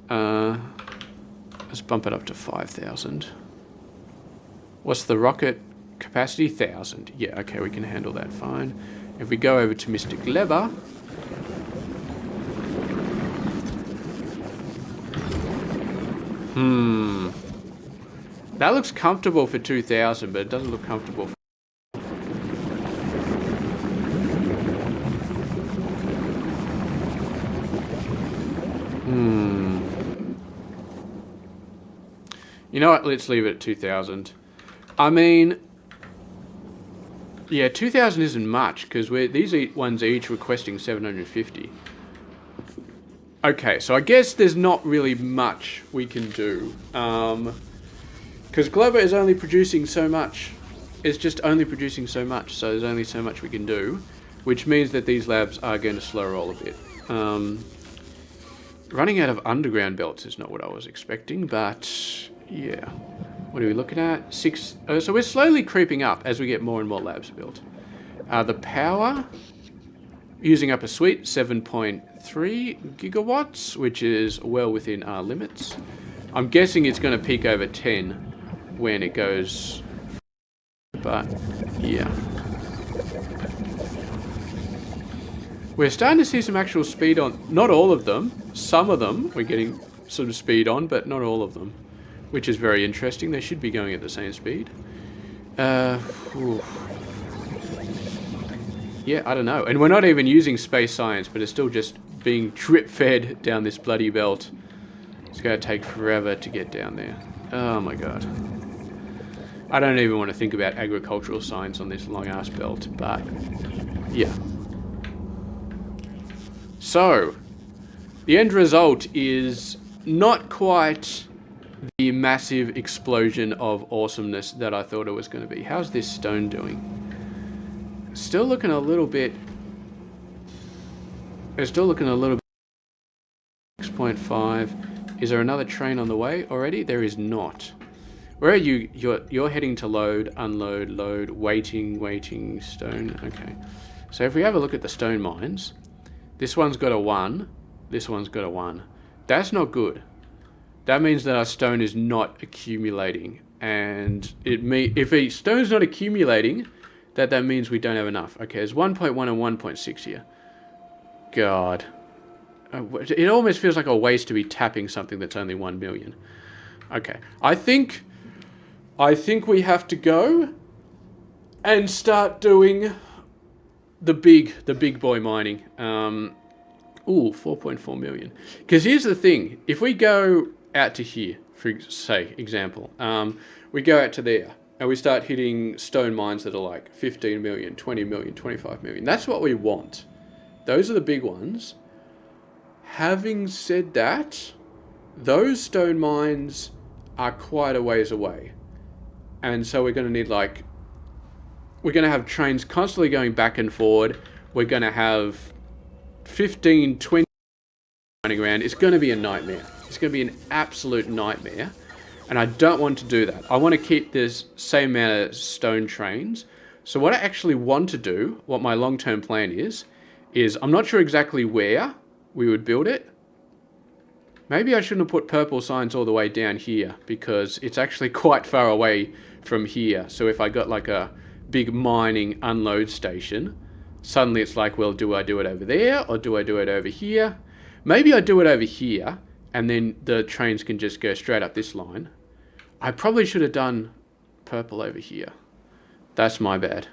Let's bump it up to 5,000. What's the rocket capacity? 1,000. Yeah, okay, we can handle that fine. If we go over to Mystic Lever, that looks comfortable for 2,000, but it doesn't look comfortable for... You know what? Let's leave it at 2,000. I mean, yeah, 2,000 isn't much, because these ones are each requesting 750. Okay, so I guess there's not really much we can do. Because Globo is only producing so much. It's just only producing so much, so there's only so much we can do. Which means that these labs are going to slow roll a bit. Running out of underground belts is not what I was expecting, but yeah. What are we looking at? 6. So we're slowly creeping up as we get more and more labs built. The power, using up a sweet 7.3 gigawatts, which is well within our limits. I'm guessing it's going to peak over 10 when it goes, but yeah. We're starting to see some actual speed on, not all of them, some of them we're getting some speed on, but not all of them, which is very interesting. They should be going at the same speed. Yeah, I don't know. And we're not even using space science, but it's still just being drip-fed down this bloody belt. It's going to take forever to get down there. Oh my god. I don't even want to think about agricultural science on this long-ass belt, but yeah. So, the end result is not quite the massive explosion of awesomeness that I thought it was going to be. How's this stone doing? Still looking a little bit... It's still looking a little bit... 6.5. Is there another train on the way already? There is not. Where are you? You're heading to load, unload, load, waiting, stone. Okay. So if we have a look at the stone mines, this one's got a 1. This one's got a 1. That's not good. That means that our stone is not accumulating. And if a stone's not accumulating, that means we don't have enough. Okay, there's 1.1 and 1.6 here. God. It almost feels like a waste to be tapping something that's only 1 million. Okay. I think we have to go and start doing the big boy mining. 4.4 million. Because here's the thing. If we go out to here, for say, example, we go out to there and we start hitting stone mines that are like 15 million, 20 million, 25 million. That's what we want. Those are the big ones. Having said that, those stone mines are quite a ways away. And so we're going to need we're going to have trains constantly going back and forward. We're going to have 15, 20 running around. It's going to be a nightmare. It's going to be an absolute nightmare. And I don't want to do that. I want to keep this same amount of stone trains. So what I actually want to do, what my long-term plan is I'm not sure exactly where we would build it. Maybe I shouldn't have put purple signs all the way down here because it's actually quite far away from here. So if I got like a big mining unload station, suddenly it's like, well, do I do it over there or do I do it over here? Maybe I do it over here and then the trains can just go straight up this line. I probably should have done purple over here. That's my bad.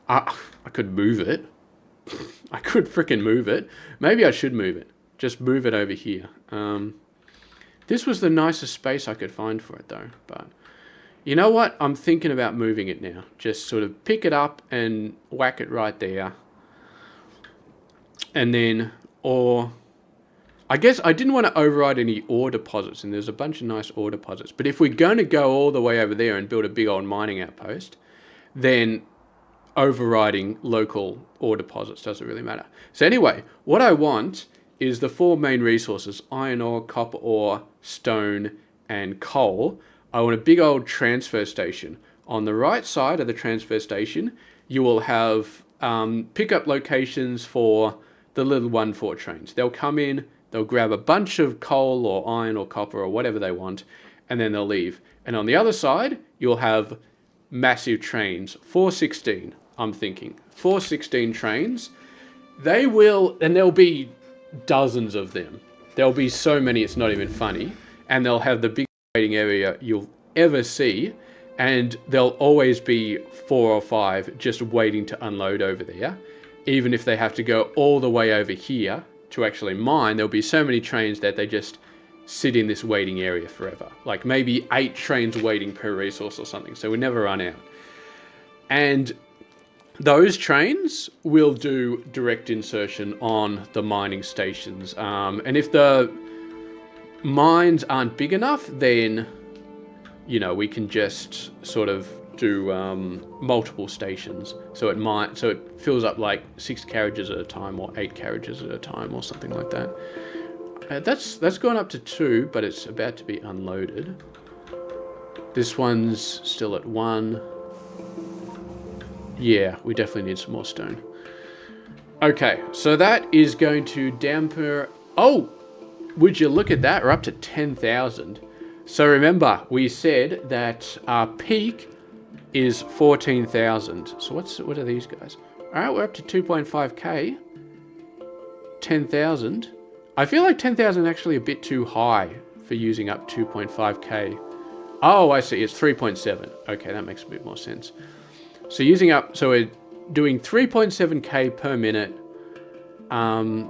I could move it. I could freaking move it. Maybe I should move it. Just move it over here. This was the nicest space I could find for it though. But you know what? I'm thinking about moving it now. Just sort of pick it up and whack it right there. And then, or I guess I didn't want to override any ore deposits, and there's a bunch of nice ore deposits. But if we're going to go all the way over there and build a big old mining outpost, then overriding local ore deposits doesn't really matter. So anyway, what I want is the 4 main resources: iron ore, copper ore, stone, and coal. I want a big old transfer station. On the right side of the transfer station, you will have pickup locations for the little 1-4 trains. They'll come in, they'll grab a bunch of coal or iron or copper or whatever they want, and then they'll leave. And on the other side, you'll have massive trains, 416, I'm thinking. 416 trains. They will, and there'll be dozens of them. There'll be so many it's not even funny. And they'll have the biggest waiting area you'll ever see. And there'll always be 4 or 5 just waiting to unload over there. Even if they have to go all the way over here to actually mine, there'll be so many trains that they just sit in this waiting area forever. Like maybe 8 trains waiting per resource or something. So we never run out. And those trains will do direct insertion on the mining stations. And if the mines aren't big enough, then, you know, we can just sort of do multiple stations. So it fills up like 6 carriages at a time or 8 carriages at a time or something like that. That's gone up to 2, but it's about to be unloaded. This one's still at 1. Yeah, we definitely need some more stone. Okay, so that is going to damper... Oh! Would you look at that? We're up to 10,000. So remember, we said that our peak is 14,000. So what are these guys? Alright, we're up to 2.5k. 10,000. I feel like 10,000 is actually a bit too high for using up 2.5k. Oh, I see. It's 3.7. Okay, that makes a bit more sense. So we're doing 3.7k per minute. And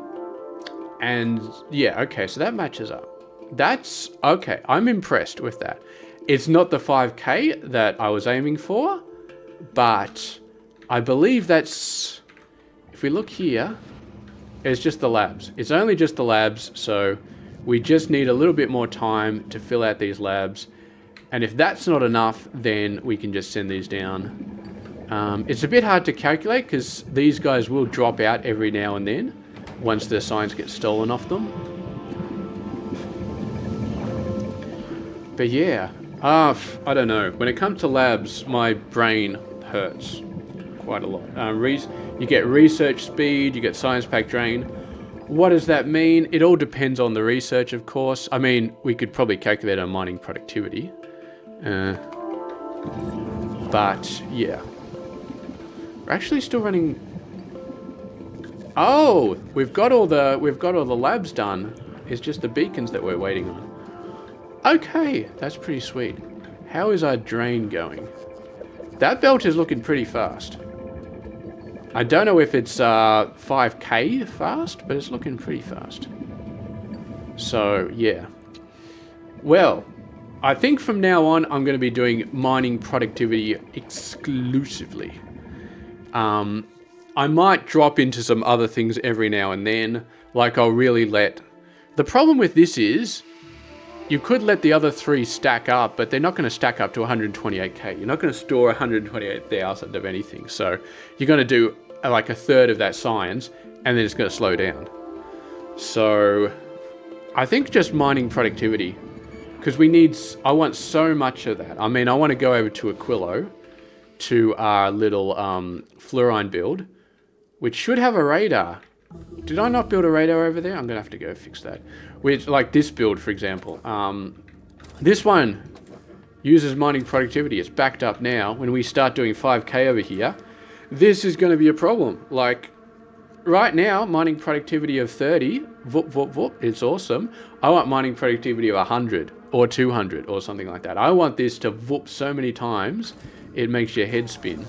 yeah, okay, so that matches up. That's okay. I'm impressed with that. It's not the 5k that I was aiming for, but I believe that's, if we look here, it's just the labs. It's only just the labs, so we just need a little bit more time to fill out these labs. And if that's not enough, then we can just send these down. It's a bit hard to calculate because these guys will drop out every now and then once their signs get stolen off them. But yeah, I don't know. When it comes to labs, my brain hurts quite a lot. You get research speed, you get science pack drain. What does that mean? It all depends on the research, of course. I mean, we could probably calculate our mining productivity. But yeah, we're actually still running. Oh, we've got all the labs done. It's just the beacons that we're waiting on. Okay, that's pretty sweet. How is our drain going? That belt is looking pretty fast. I don't know if it's 5k fast, but it's looking pretty fast. So yeah. Well, I think from now on I'm going to be doing mining productivity exclusively. I might drop into some other things every now and then. Like I'll really let... The problem with this is, you could let the other three stack up, but they're not going to stack up to 128k. You're not going to store 128,000 of anything. So you're going to do like a third of that science, and then it's going to slow down. So I think just mining productivity, because I want so much of that. I mean, I want to go over to Aquilo, to our little fluorine build, which should have a radar. Did I not build a radar over there? I'm going to have to go fix that. Which, like this build, for example. This one uses mining productivity. It's backed up now. When we start doing 5k over here, this is going to be a problem. Like, right now, mining productivity of 30, voop, voop, voop, it's awesome. I want mining productivity of 100 or 200 or something like that. I want this to voop so many times, it makes your head spin.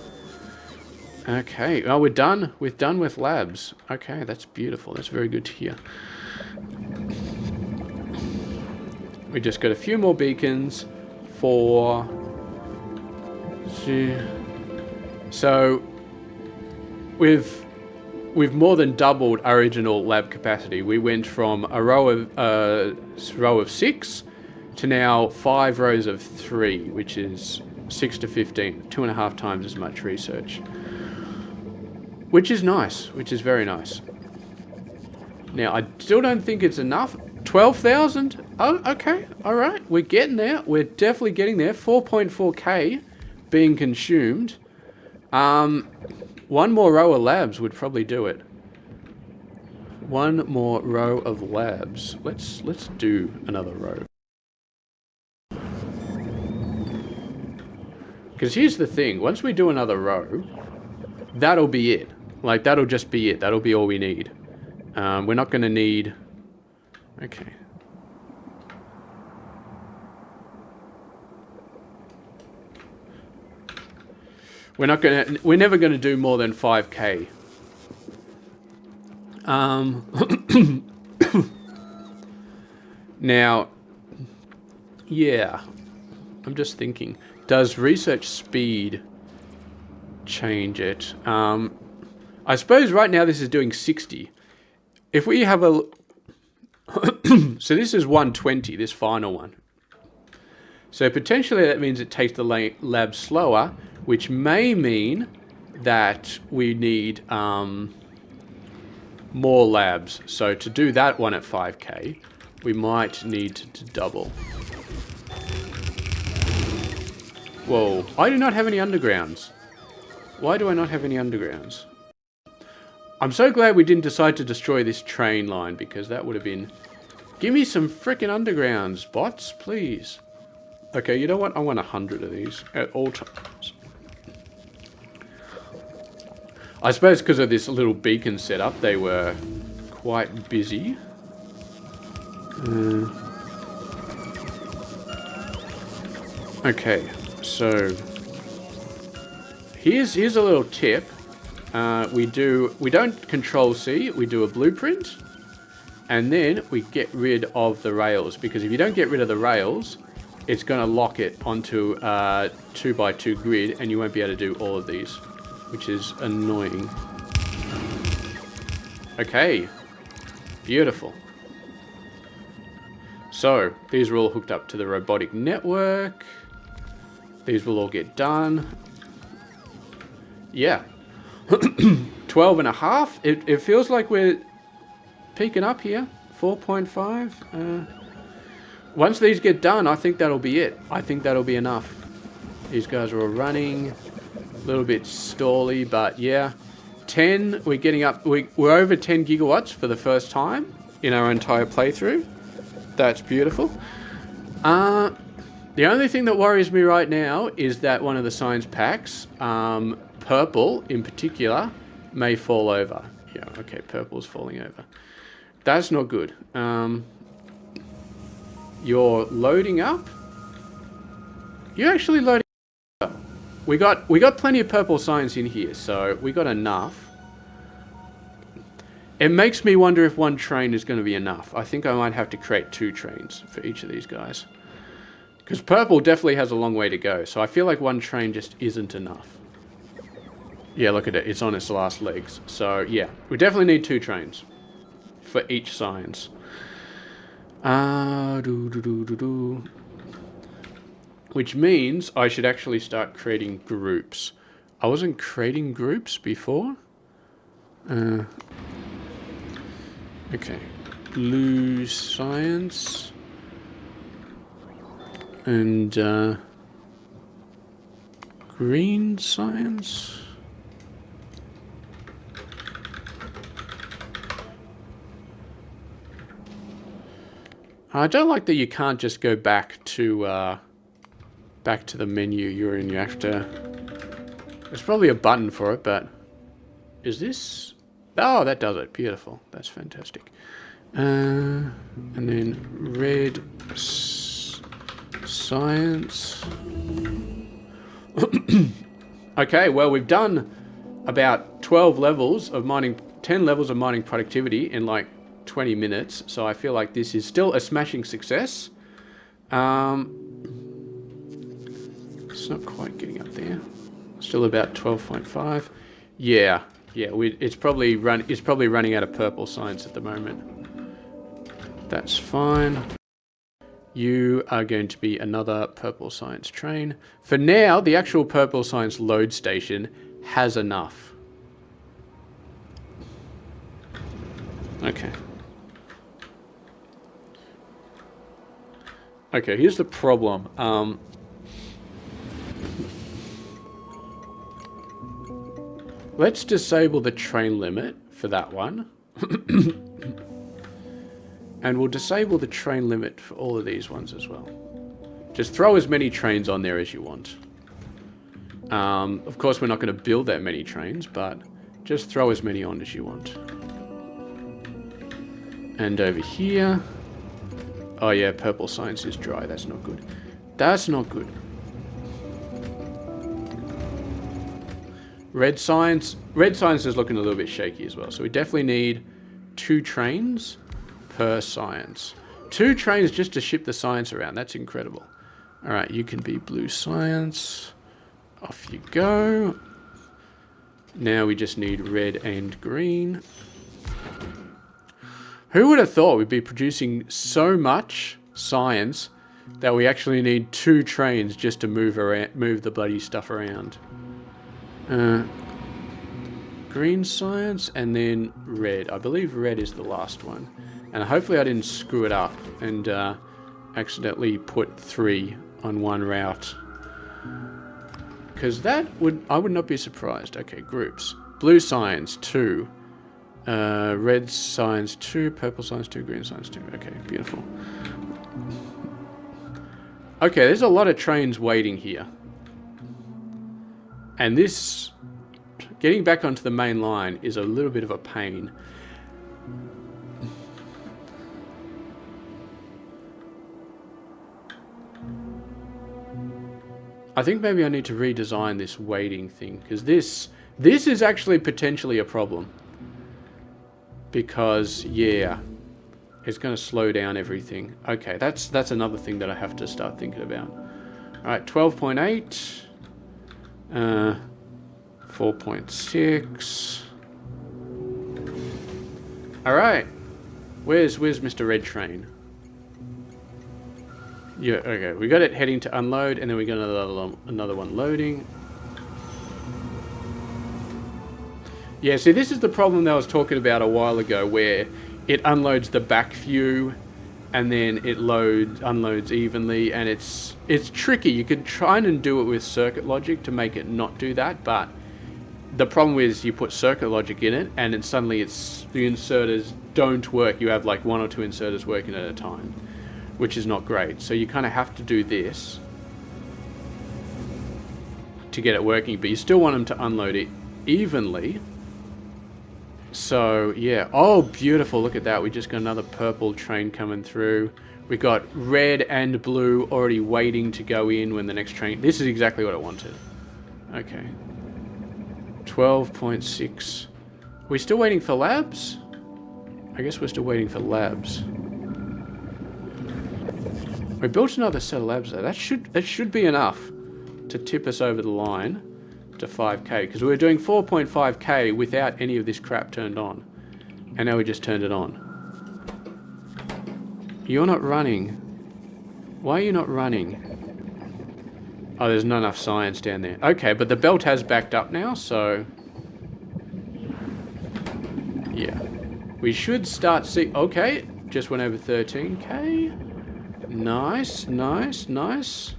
Okay, oh, we're done. We're done with labs. Okay, that's beautiful. That's very good to hear. We just got a few more beacons for... So, we've more than doubled our original lab capacity. We went from a row of 6 to now 5 rows of 3, which is 6 to 15, 2.5 times as much research. Which is nice, which is very nice. Now, I still don't think it's enough. 12,000? Oh, okay, alright, we're getting there. We're definitely getting there. 4.4k being consumed. One more row of labs would probably do it. One more row of labs. Let's do another row. Because here's the thing, once we do another row, that'll be it. Like, that'll just be it. That'll be all we need. We're not going to need... Okay. We're never going to do more than 5k. Now, yeah. I'm just thinking. Does research speed change it? I suppose right now this is doing 60. If we have a... So this is 120, this final one. So potentially that means it takes the lab slower, which may mean that we need more labs. So to do that one at 5k, we might need to double. Whoa, I do not have any undergrounds. Why do I not have any undergrounds? I'm so glad we didn't decide to destroy this train line, because that would have been... Give me some frickin' undergrounds, bots, please. Okay, you know what? I want 100 of these at all times. I suppose because of this little beacon setup, they were quite busy. Okay, so here's a little tip. We don't control C, we do a blueprint, and then we get rid of the rails, because if you don't get rid of the rails, it's going to lock it onto a 2x2 grid, and you won't be able to do all of these, which is annoying. Okay, beautiful. So, these are all hooked up to the robotic network. These will all get done. Yeah. 12 and a half. It feels like we're peaking up here. 4.5. Once these get done, I think that'll be it. I think that'll be enough. These guys are all running. A little bit stally, but yeah. 10, we're getting up. We're over 10 gigawatts for the first time in our entire playthrough. That's beautiful. The only thing that worries me right now is that one of the science packs, purple in particular, may fall over. Yeah, okay, purple's falling over. That's not good. You're loading up? You're actually loading up. We got plenty of purple science in here, so we got enough. It makes me wonder if one train is going to be enough. I think I might have to create 2 trains for each of these guys. Because purple definitely has a long way to go, so I feel like one train just isn't enough. Yeah, look at it. It's on its last legs. So, yeah. We definitely need 2 trains for each science. Which means I should actually start creating groups. I wasn't creating groups before. Okay. Blue science. And green science. I don't like that you can't just go back to the menu you're in. You have to... There's probably a button for it, but... Is this... Oh, that does it. Beautiful. That's fantastic. And then red science. Okay, well, we've done about 12 levels of mining... 10 levels of mining productivity in like 20 minutes, so I feel like this is still a smashing success. It's not quite getting up there. Still about 12.5. Yeah, it's probably running out of purple science at the moment. That's fine. You are going to be another purple science train. For now, the actual purple science load station has enough. Okay. Okay, here's the problem. Let's disable the train limit for that one. And we'll disable the train limit for all of these ones as well. Just throw as many trains on there as you want. Of course, we're not going to build that many trains, but just throw as many on as you want. And over here... Oh yeah, purple science is dry. That's not good. That's not good. Red science is looking a little bit shaky as well. So we definitely need 2 trains per science. 2 trains just to ship the science around. That's incredible. All right, you can be blue science. Off you go. Now we just need red and green. Who would have thought we'd be producing so much science that we actually need 2 trains just to move the bloody stuff around? Green science and then red. I believe red is the last one. And hopefully I didn't screw it up and accidentally put 3 on one route. Because I would not be surprised. Okay, groups. Blue signs, 2. Red signs, 2. Purple signs, 2. Green signs, 2. Okay, beautiful. Okay, there's a lot of trains waiting here. And this, getting back onto the main line is a little bit of a pain. I think maybe I need to redesign this waiting thing, because this is actually potentially a problem. Because, yeah, it's going to slow down everything. Okay, that's another thing that I have to start thinking about. Alright, 12.8. 4.6. Alright. Where's Mr. Red Train? Yeah, okay. We got it heading to unload, and then we got another one loading. Yeah, see, this is the problem that I was talking about a while ago, where it unloads the back view, and then it unloads evenly, and it's tricky. You could try and do it with circuit logic to make it not do that, but the problem is you put circuit logic in it, and then suddenly the inserters don't work. You have like 1 or 2 inserters working at a time, which is not great. So you kind of have to do this to get it working, but you still want them to unload it evenly. So, yeah. Oh, beautiful. Look at that. We just got another purple train coming through. We got red and blue already waiting to go in when the next train... This is exactly what I wanted. Okay. 12.6. Are we still waiting for labs? I guess we're still waiting for labs. We built another set of labs there. That should be enough to tip us over the line to 5k, because we were doing 4.5k without any of this crap turned on, and now we just turned it on. You're not running. Why are you not running? Oh, there's not enough science down there. Okay, but the belt has backed up now, so yeah, we should start see. Okay, just went over 13k. Nice, nice, nice.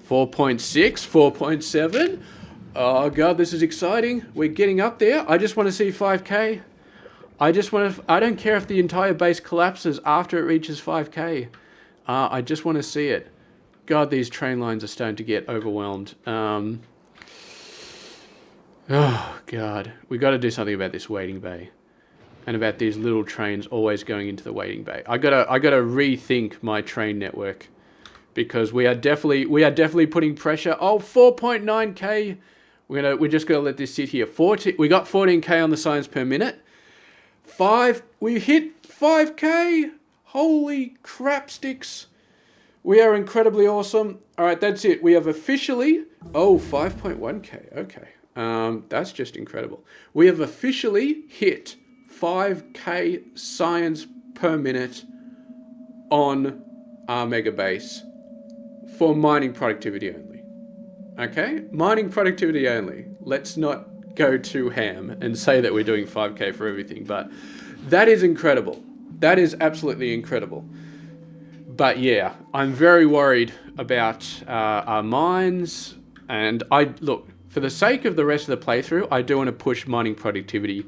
4.6, 4.7. Oh god, this is exciting. We're getting up there. I just want to see 5k. I don't care if the entire base collapses after it reaches 5k. I just want to see it. God, these train lines are starting to get overwhelmed. Oh god, we got to do something about this waiting bay. And about these little trains always going into the waiting bay. I gotta rethink my train network, because we are definitely putting pressure. Oh, 4.9k. We're just gonna let this sit here. We got 14k on the signs per minute. We hit 5k. Holy crap sticks. We are incredibly awesome. All right, that's it. We have officially 5.1k. Okay, that's just incredible. We have officially hit 5k science per minute on our Megabase for mining productivity only. Okay? Mining productivity only. Let's not go too ham and say that we're doing 5k for everything, but that is incredible. That is absolutely incredible. But yeah, I'm very worried about our mines, and look, for the sake of the rest of the playthrough, I do want to push mining productivity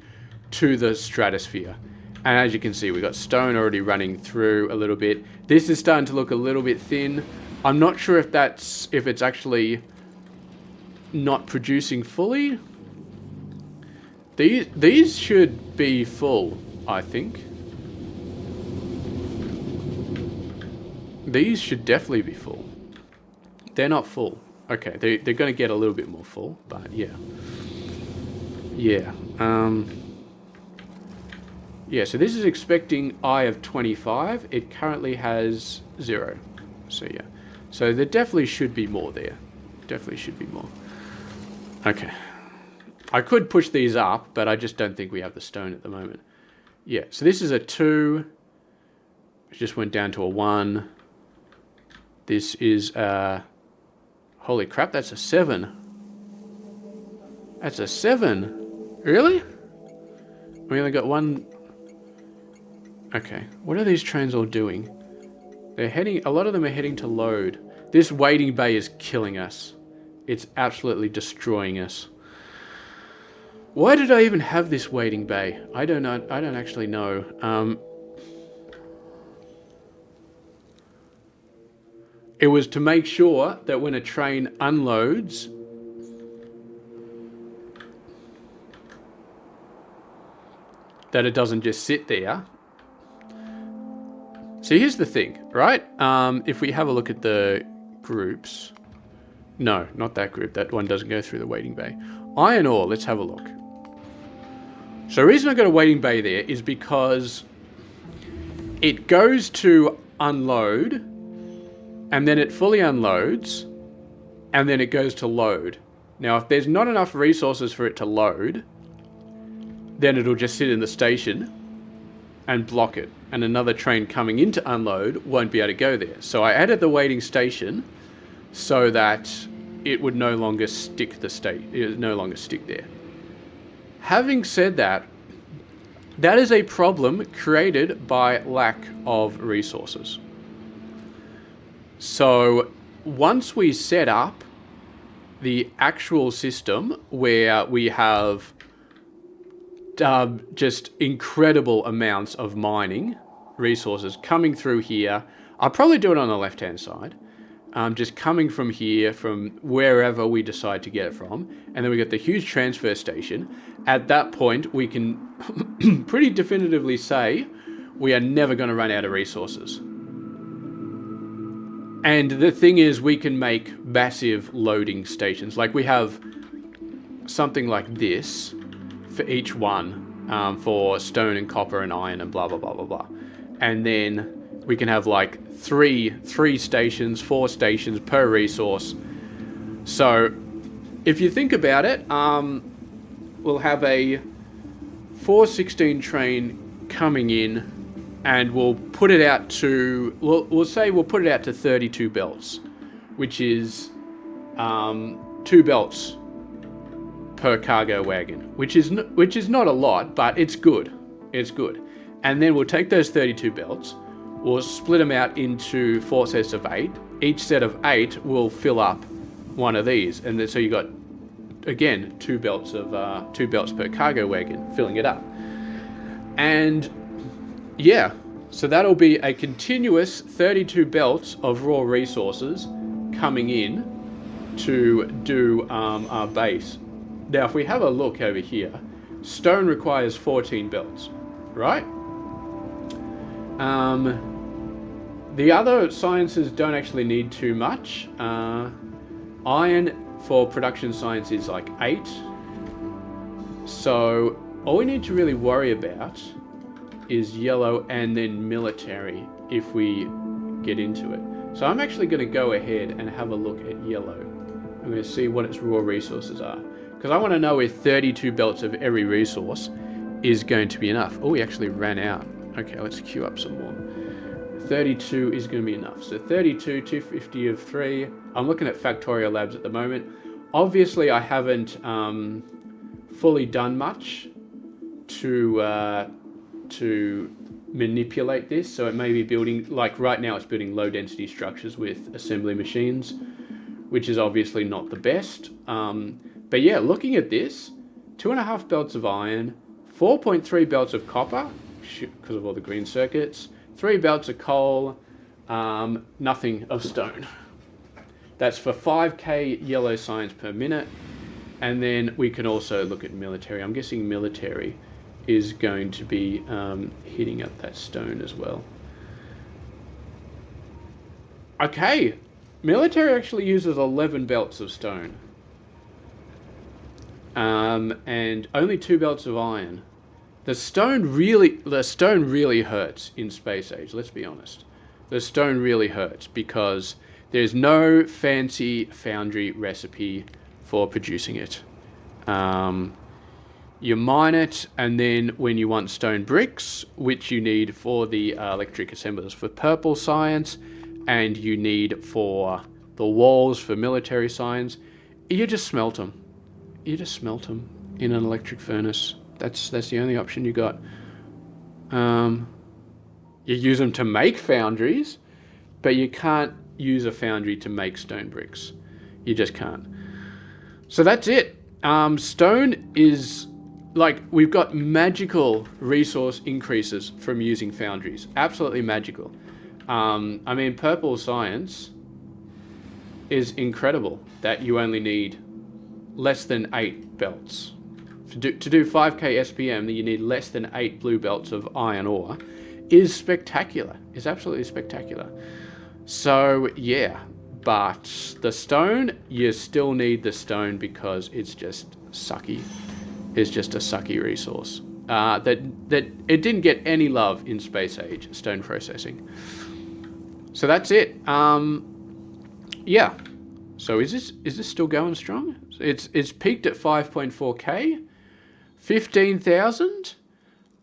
to the stratosphere. And as you can see, we got stone already running through a little bit. This is starting to look a little bit thin. I'm not sure if it's actually not producing fully. These should be full, I think. These should definitely be full. They're not full. Okay, they're going to get a little bit more full, but yeah. Yeah. Yeah, so this is expecting I of 25. It currently has 0. So yeah. So there definitely should be more there. Definitely should be more. Okay. I could push these up, but I just don't think we have the stone at the moment. Yeah, so this is a 2. It just went down to a 1. This is holy crap, that's a 7. That's a 7. Really? We only got 1. Okay, what are these trains all doing? They're heading, a lot of them are heading to load. This waiting bay is killing us. It's absolutely destroying us. Why did I even have this waiting bay? I don't know. I don't actually know. It was to make sure that when a train unloads, that it doesn't just sit there. So here's the thing, right? If we have a look at the groups, no, not that group. That one doesn't go through the waiting bay. Iron ore, let's have a look. So the reason I got a waiting bay there is because it goes to unload, and then it fully unloads, and then it goes to load. Now, if there's not enough resources for it to load, then it'll just sit in the station and block it. And another train coming in to unload won't be able to go there. So I added the waiting station so that it would no longer stick there. Having said that, that is a problem created by lack of resources. So once we set up the actual system where we have just incredible amounts of mining resources coming through here, I'll probably do it on the left-hand side. Just coming from here, from wherever we decide to get it from. And then we got the huge transfer station. At that point, we can pretty definitively say we are never going to run out of resources. And the thing is, we can make massive loading stations. Like we have something like this for each one, for stone and copper and iron and blah, blah, blah, blah, blah. And then we can have like three stations, 4 stations per resource. So if you think about it, we'll have a 416 train coming in, and we'll put it out to, we'll say we'll put it out to 32 belts, which is 2 belts per cargo wagon, which is not a lot, but it's good. It's good. And then we'll take those 32 belts, we'll split them out into 4 sets of 8. Each set of 8 will fill up one of these, and then so you got again 2 belts per cargo wagon filling it up. And yeah, so that'll be a continuous 32 belts of raw resources coming in to do our base. Now, if we have a look over here, stone requires 14 belts, right? The other sciences don't actually need too much. Iron for production science is like 8. So all we need to really worry about is yellow and then military if we get into it. So I'm actually going to go ahead and have a look at yellow. I'm going to see what its raw resources are, because I want to know if 32 belts of every resource is going to be enough. Oh, we actually ran out. Okay, let's queue up some more. 32 is going to be enough. So 32, 250 of 3. I'm looking at Factorio Labs at the moment. Obviously, I haven't fully done much to manipulate this. So it may be building, like right now it's building low density structures with assembly machines, which is obviously not the best. But yeah, looking at this, 2.5 belts of iron, 4.3 belts of copper, because of all the green circuits, 3 belts of coal, nothing of stone. That's for 5k yellow science per minute. And then we can also look at military. I'm guessing military is going to be hitting up that stone as well. Okay, military actually uses 11 belts of stone. And only 2 belts of iron. The stone really hurts in space age, let's be honest. The stone really hurts because there's no fancy foundry recipe for producing it. You mine it, and then when you want stone bricks, which you need for the electric assemblers for purple science, and you need for the walls for military science, you just smelt them. You just smelt them in an electric furnace. That's the only option you got. You use them to make foundries, but you can't use a foundry to make stone bricks. You just can't. So that's it. Stone is like, we've got magical resource increases from using foundries. Absolutely magical. I mean, purple science is incredible that you only need less than 8 belts. To do 5k SPM, that you need less than 8 blue belts of iron ore is spectacular. Is absolutely spectacular. So, yeah. But the stone, you still need the stone because it's just sucky. It's just a sucky resource. That it didn't get any love in Space Age, stone processing. So that's it. Yeah. So is this still going strong? It's peaked at 5.4k, 15,000.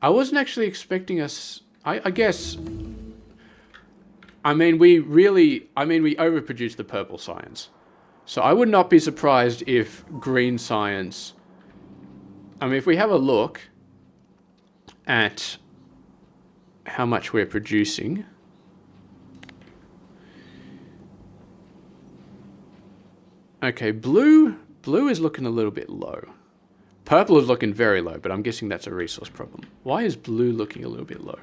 I wasn't actually expecting us. I guess. I mean, we overproduced the purple science. So I would not be surprised if green science. I mean, if we have a look at how much we're producing. Okay, blue is looking a little bit low. Purple is looking very low, but I'm guessing that's a resource problem. Why is blue looking a little bit low?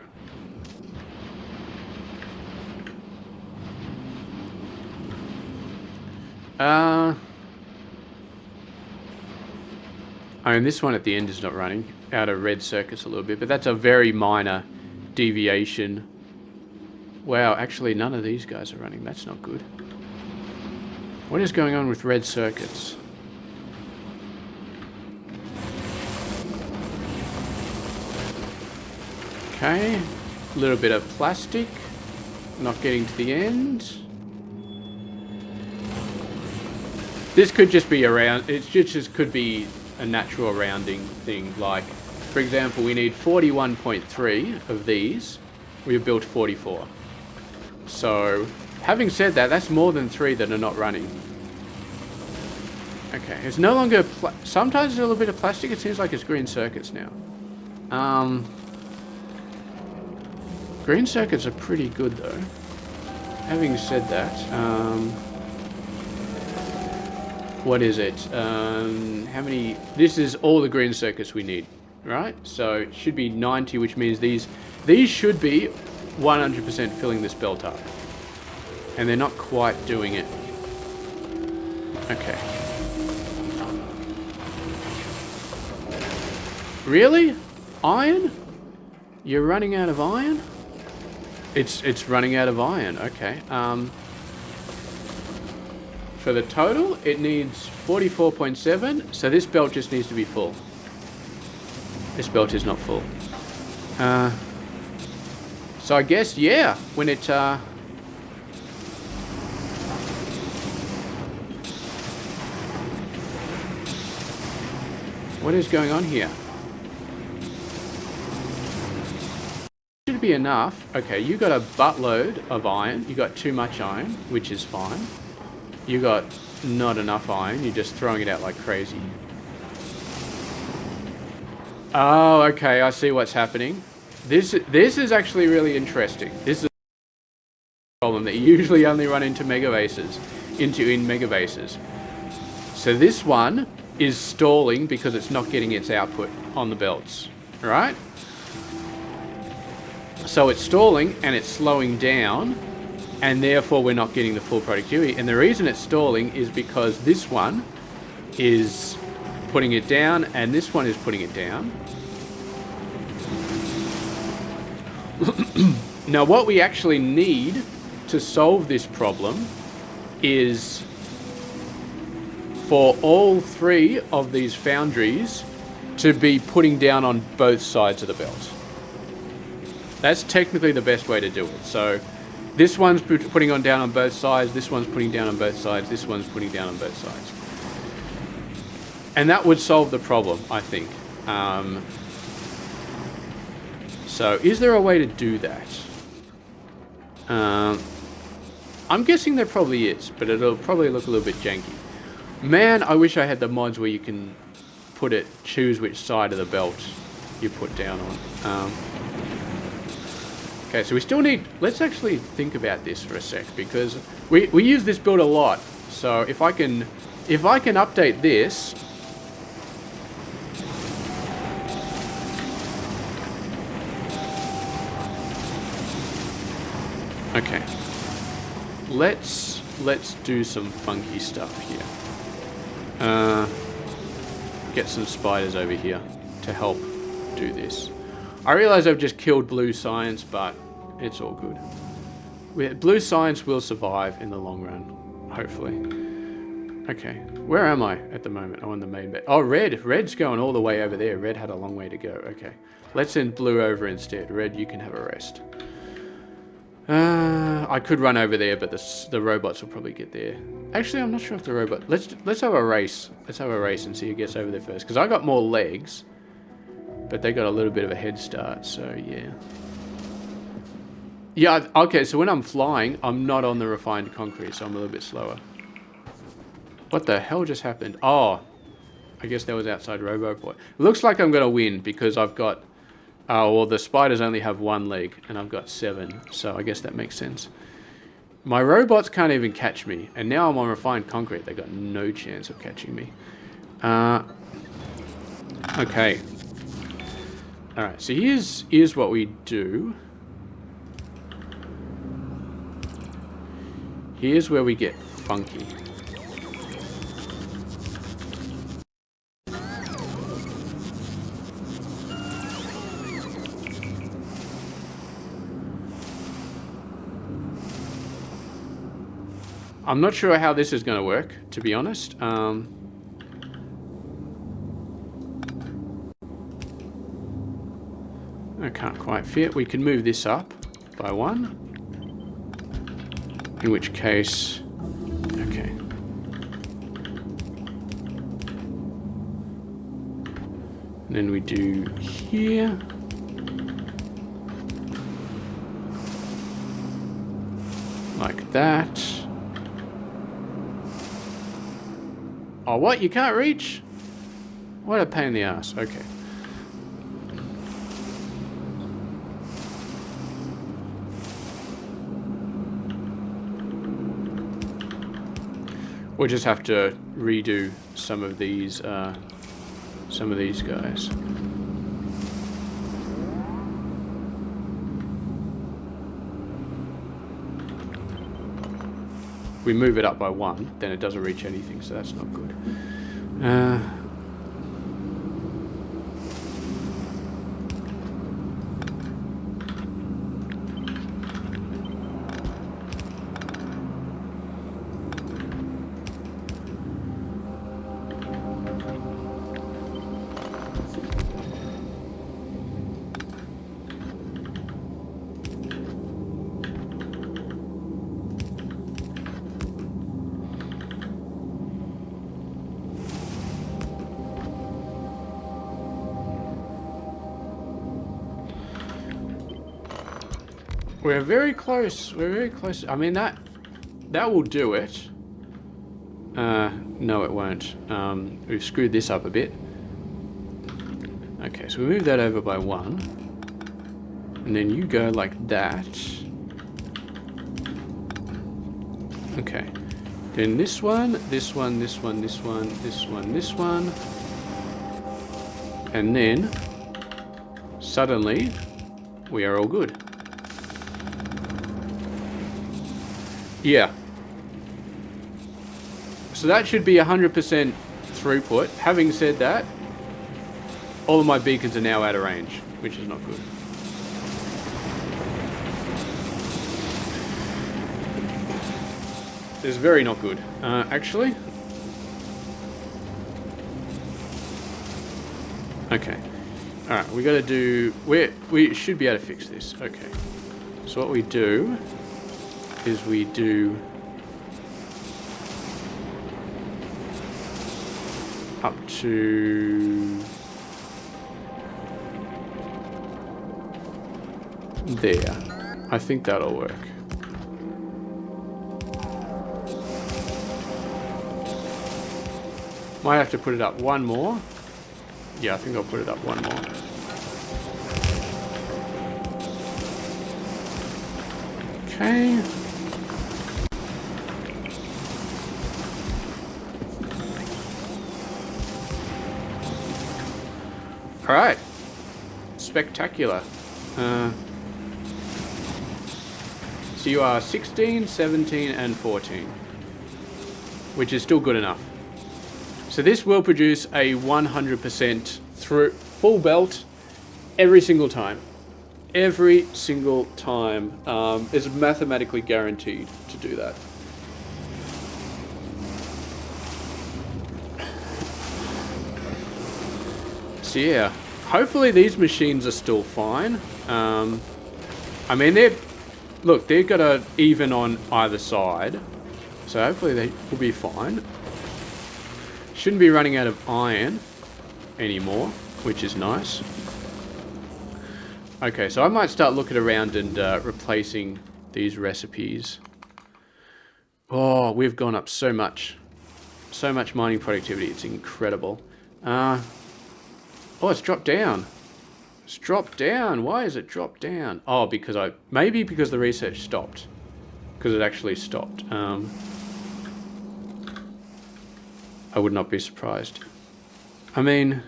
I mean, this one at the end is not running out of red circuits a little bit, but that's a very minor deviation. Wow, actually none of these guys are running. That's not good. What is going on with red circuits? Okay, a little bit of plastic, not getting to the end. This could just be around, it just could be a natural rounding thing. Like, for example, we need 41.3 of these. We've built 44. So, having said that, that's more than 3 that are not running. Okay, it's no longer... Sometimes it's a little bit of plastic. It seems like it's green circuits now. Green circuits are pretty good, though. Having said that, what is it? How many... This is all the green circuits we need, right? So it should be 90, which means these should be 100% filling this belt up. And they're not quite doing it. Okay. Really? Iron? You're running out of iron? It's running out of iron. Okay. For the total, it needs 44.7. So this belt just needs to be full. This belt is not full. So I guess, yeah, when it... What is going on here? Should be enough. Okay, you got a buttload of iron. You got too much iron, which is fine. You got not enough iron. You're just throwing it out like crazy. Oh, okay. I see what's happening. This is actually really interesting. This is a problem that you usually only run into Megabases, in Megabases. So this one is stalling because it's not getting its output on the belts, right? So it's stalling and it's slowing down, and therefore we're not getting the full productivity. And the reason it's stalling is because this one is putting it down and this one is putting it down. Now what we actually need to solve this problem is for all 3 of these foundries to be putting down on both sides of the belt. That's technically the best way to do it. So this one's putting down on both sides, this one's putting down on both sides, this one's putting down on both sides. And that would solve the problem, I think. So is there a way to do that? I'm guessing there probably is, but it'll probably look a little bit janky. Man, I wish I had the mods where you can choose which side of the belt you put down on. Okay, so we still need... Let's actually think about this for a sec, because we use this build a lot. So if I can if I can update this... Okay. Let's do some funky stuff here. Get some spiders over here to help do this. I realize I've just killed blue science, but it's all good. Blue science will survive in the long run, hopefully. Okay, where am I at the moment? I'm on the main bed. Oh, red. Red's going all the way over there. Red had a long way to go. Okay, let's send blue over instead. Red, you can have a rest. I could run over there, but the robots will probably get there. Actually, I'm not sure if the robot... Let's have a race. Let's have a race and see who gets over there first. Because I got more legs, but they got a little bit of a head start, so yeah. Yeah, okay, so when I'm flying, I'm not on the refined concrete, so I'm a little bit slower. What the hell just happened? Oh, I guess that was outside Roboboy. Looks like I'm going to win because I've got... Oh, well, the spiders only have one leg, and I've got 7, so I guess that makes sense. My robots can't even catch me, and now I'm on refined concrete. They got no chance of catching me. Okay. Alright, so here's what we do. Here's where we get funky. I'm not sure how this is going to work, to be honest. I can't quite fit. We can move this up by 1. In which case... Okay. And then we do here. Like that. Oh, what? You can't reach? What a pain in the ass. Okay. We'll just have to redo some of these guys. We move it up by 1, then it doesn't reach anything, so that's not good. We're very close. We're very close. I mean, that will do it. No, it won't. We've screwed this up a bit. Okay, so we move that over by 1. And then you go like that. Okay. Then this one, this one, this one, this one, this one, this one. And then, suddenly, we are all good. Yeah. So that should be 100% throughput. Having said that, all of my beacons are now out of range, which is not good. It's very not good. Actually. Okay. Alright, we gotta do... We should be able to fix this. Okay. So what we do... is we do up to there. I think that'll work. Might have to put it up 1 more. Yeah, I think I'll put it up 1 more. Okay. Alright. Spectacular. So you are 16, 17, and 14. Which is still good enough. So this will produce a 100% through full belt every single time. Every single time is mathematically guaranteed to do that. So yeah, hopefully these machines are still fine. I mean, they've got a even on either side. So hopefully they will be fine. Shouldn't be running out of iron anymore, which is nice. Okay, so I might start looking around and replacing these recipes. Oh, we've gone up so much. So much mining productivity, it's incredible. Oh, it's dropped down. It's dropped down. Why is it dropped down? Oh, maybe because the research stopped. Because it actually stopped. I would not be surprised. I mean,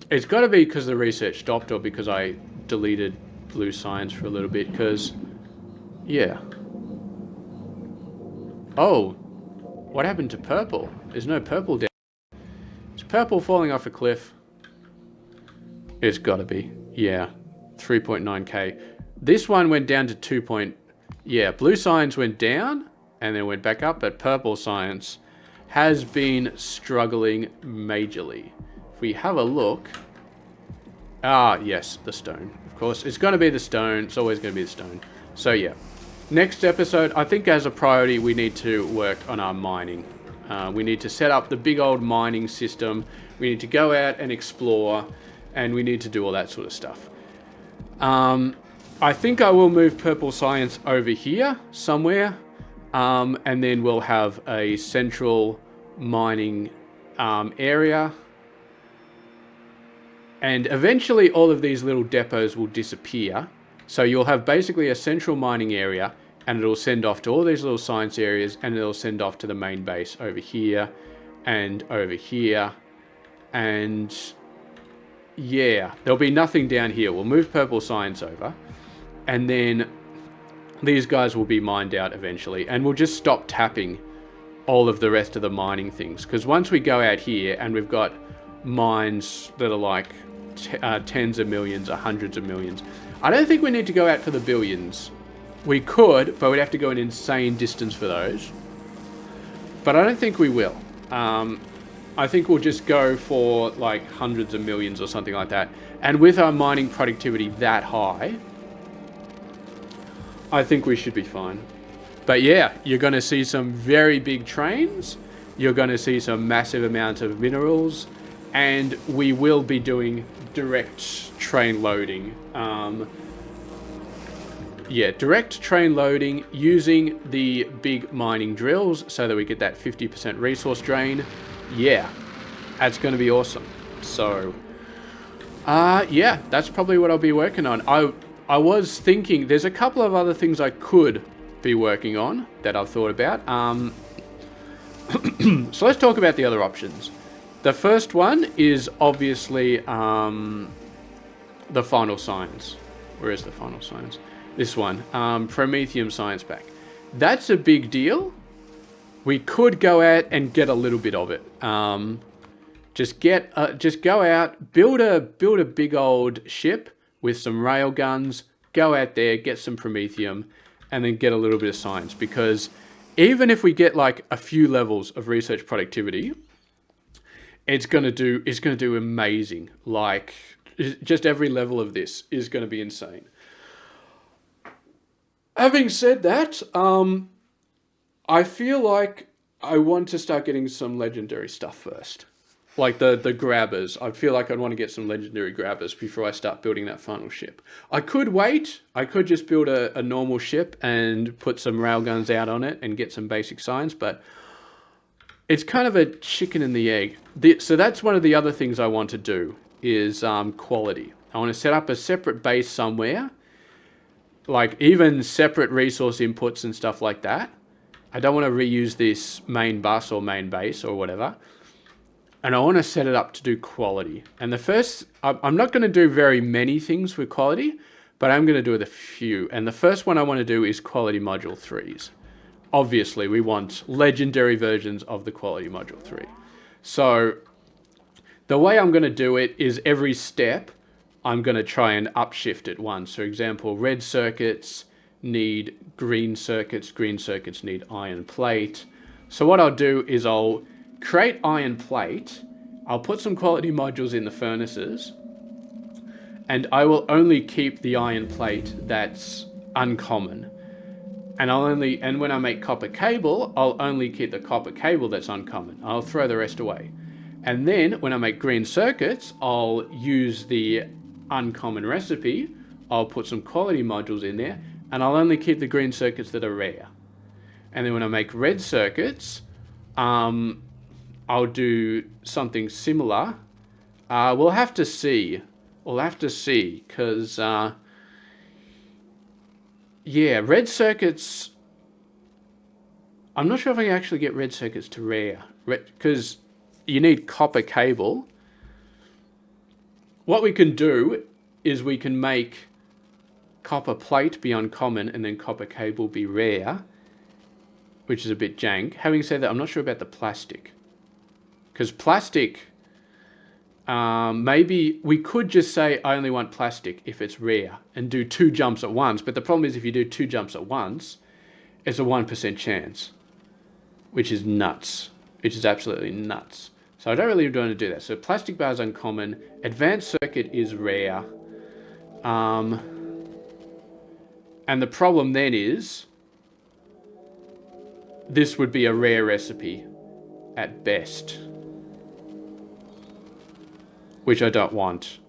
it's got to be because the research stopped or because I deleted blue science for a little bit, because, yeah. Oh, what happened to purple? There's no purple down. Is purple falling off a cliff? It's got to be. Yeah, 3.9k. This one went down to 2. Yeah, blue science went down and then went back up, but purple science has been struggling majorly. If we have a look... Ah, yes, the stone. Of course, it's going to be the stone. It's always going to be the stone. So, yeah. Next episode, I think as a priority, we need to work on our mining. We need to set up the big old mining system. We need to go out and explore. And we need to do all that sort of stuff. I think I will move purple science over here somewhere. And then we'll have a central mining area. And eventually all of these little depots will disappear. So you'll have basically a central mining area, and it'll send off to all these little science areas, and it'll send off to the main base over here and over here. And yeah, there'll be nothing down here. We'll move purple science over, and then these guys will be mined out eventually, and we'll just stop tapping all of the rest of the mining things. Because once we go out here and we've got mines that are like tens of millions or hundreds of millions, I don't think we need to go out for the billions. We could, but we'd have to go an insane distance for those. But I don't think we will. I think we'll just go for like hundreds of millions or something like that. And with our mining productivity that high, I think we should be fine. But yeah, you're going to see some very big trains. You're going to see some massive amount of minerals. And we will be doing direct train loading. Yeah, direct train loading using the big mining drills so that we get that 50% resource drain. Yeah, that's going to be awesome. So, yeah, that's probably what I'll be working on. I was thinking there's a couple of other things I could be working on that I've thought about. So let's talk about the other options. The first one is obviously the final science. Where is the final science? This one, Promethium science pack. That's a big deal. We could go out and get a little bit of it. Just go out, build a big old ship with some rail guns, go out there, get some Promethium, and then get a little bit of science. Because even if we get like a few levels of research productivity, it's gonna do amazing. Like just every level of this is gonna be insane. Having said that, I feel like I want to start getting some legendary stuff first. Like the grabbers. I feel like I'd want to get some legendary grabbers before I start building that final ship. I could wait. I could just build a normal ship and put some railguns out on it and get some basic science, but it's kind of a chicken and the egg. So that's one of the other things I want to do is quality. I want to set up a separate base somewhere, like even separate resource inputs and stuff like that. I don't want to reuse this main bus or main base or whatever. and I want to set it up to do quality. And the first, I'm not going to do very many things with quality, but I'm going to do it a few. And the first one I want to do is quality module 3s. Obviously, we want legendary versions of the quality module 3. So the way I'm going to do it is every step, I'm going to try and upshift it once. For example, red circuits need green circuits need iron plate. So what I'll do is I'll create iron plate, I'll put some quality modules in the furnaces, and I will only keep the iron plate that's uncommon. And when I make copper cable, I'll only keep the copper cable that's uncommon. I'll throw the rest away. And then when I make green circuits, I'll use the uncommon recipe, I'll put some quality modules in there, and I'll only keep the green circuits that are rare. And then when I make red circuits, I'll do something similar. We'll have to see. We'll have to see, because, yeah, red circuits, I'm not sure if I can actually get red circuits to rare, because you need copper cable. What we can do is we can make copper plate be uncommon and then copper cable be rare, which is a bit jank. Having said that, I'm not sure about the plastic. Because plastic, maybe we could just say I only want plastic if it's rare and do 2 jumps at once. But the problem is if you do 2 jumps at once, it's a 1% chance, which is nuts, which is absolutely nuts. So I don't really want to do that. So plastic bar is uncommon. Advanced circuit is rare. And the problem then is this would be a rare recipe at best, which I don't want.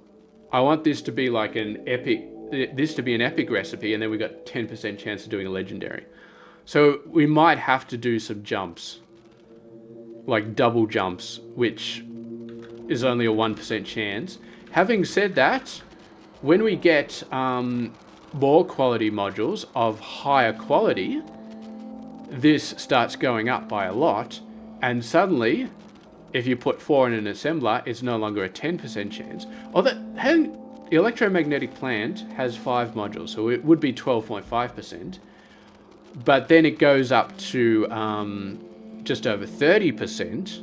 I want this to be like an epic, recipe, and then we got 10% chance of doing a legendary. So we might have to do some jumps, like double jumps, which is only a 1% chance. Having said that, when we get more quality modules of higher quality, this starts going up by a lot, and suddenly, if you put 4 in an assembler, it's no longer a 10% chance. Although the electromagnetic plant has 5 modules, so it would be 12.5%. But then it goes up to just over 30%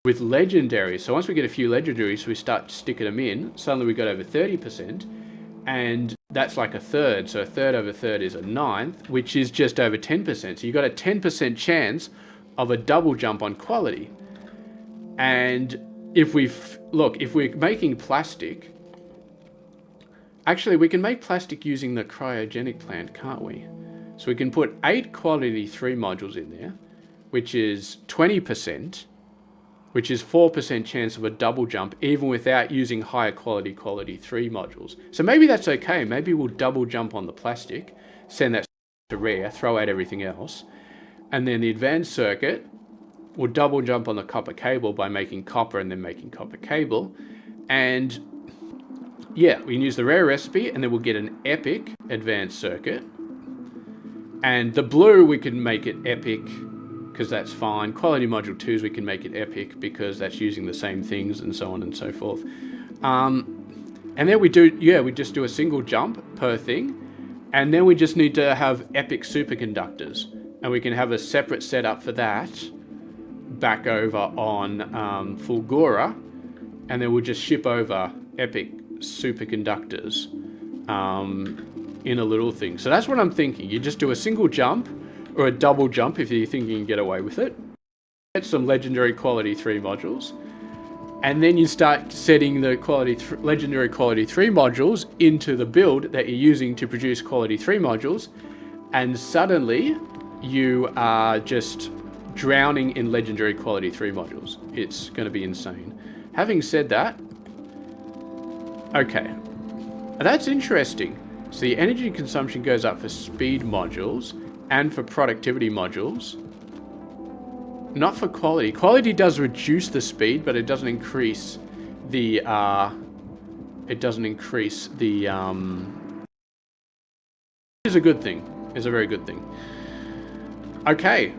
with legendaries. So once we get a few legendaries, we start sticking them in, suddenly we got over 30%, and that's like a third. So a third over third is a ninth, which is just over 10%. So you got a 10% chance of a double jump on quality. And if if we're making plastic, actually we can make plastic using the cryogenic plant, can't we? So we can put 8 quality 3 modules in there, which is 20%, which is 4% chance of a double jump, even without using higher quality 3 modules. So maybe that's okay. Maybe we'll double jump on the plastic, send that to rare, throw out everything else. And then the advanced circuit will double jump on the copper cable by making copper and then making copper cable. And yeah, we can use the rare recipe, and then we'll get an epic advanced circuit. And the blue, we can make it epic, because that's fine. Quality module 2s, we can make it epic because that's using the same things and so on and so forth. And then we just do a single jump per thing. And then we just need to have epic superconductors. And we can have a separate setup for that back over on Fulgura. And then we'll just ship over epic superconductors in a little thing. So that's what I'm thinking. You just do a single jump or a double jump if you think you can get away with it. Get some legendary quality 3 modules. And then you start setting the legendary quality 3 modules into the build that you're using to produce quality 3 modules. And suddenly you are just drowning in legendary quality 3 modules. It's going to be insane. Having said that, okay, that's interesting. So the energy consumption goes up for speed modules and for productivity modules. Not for quality. Quality does reduce the speed, but it doesn't increase the, is a good thing. Is a very good thing. Okay.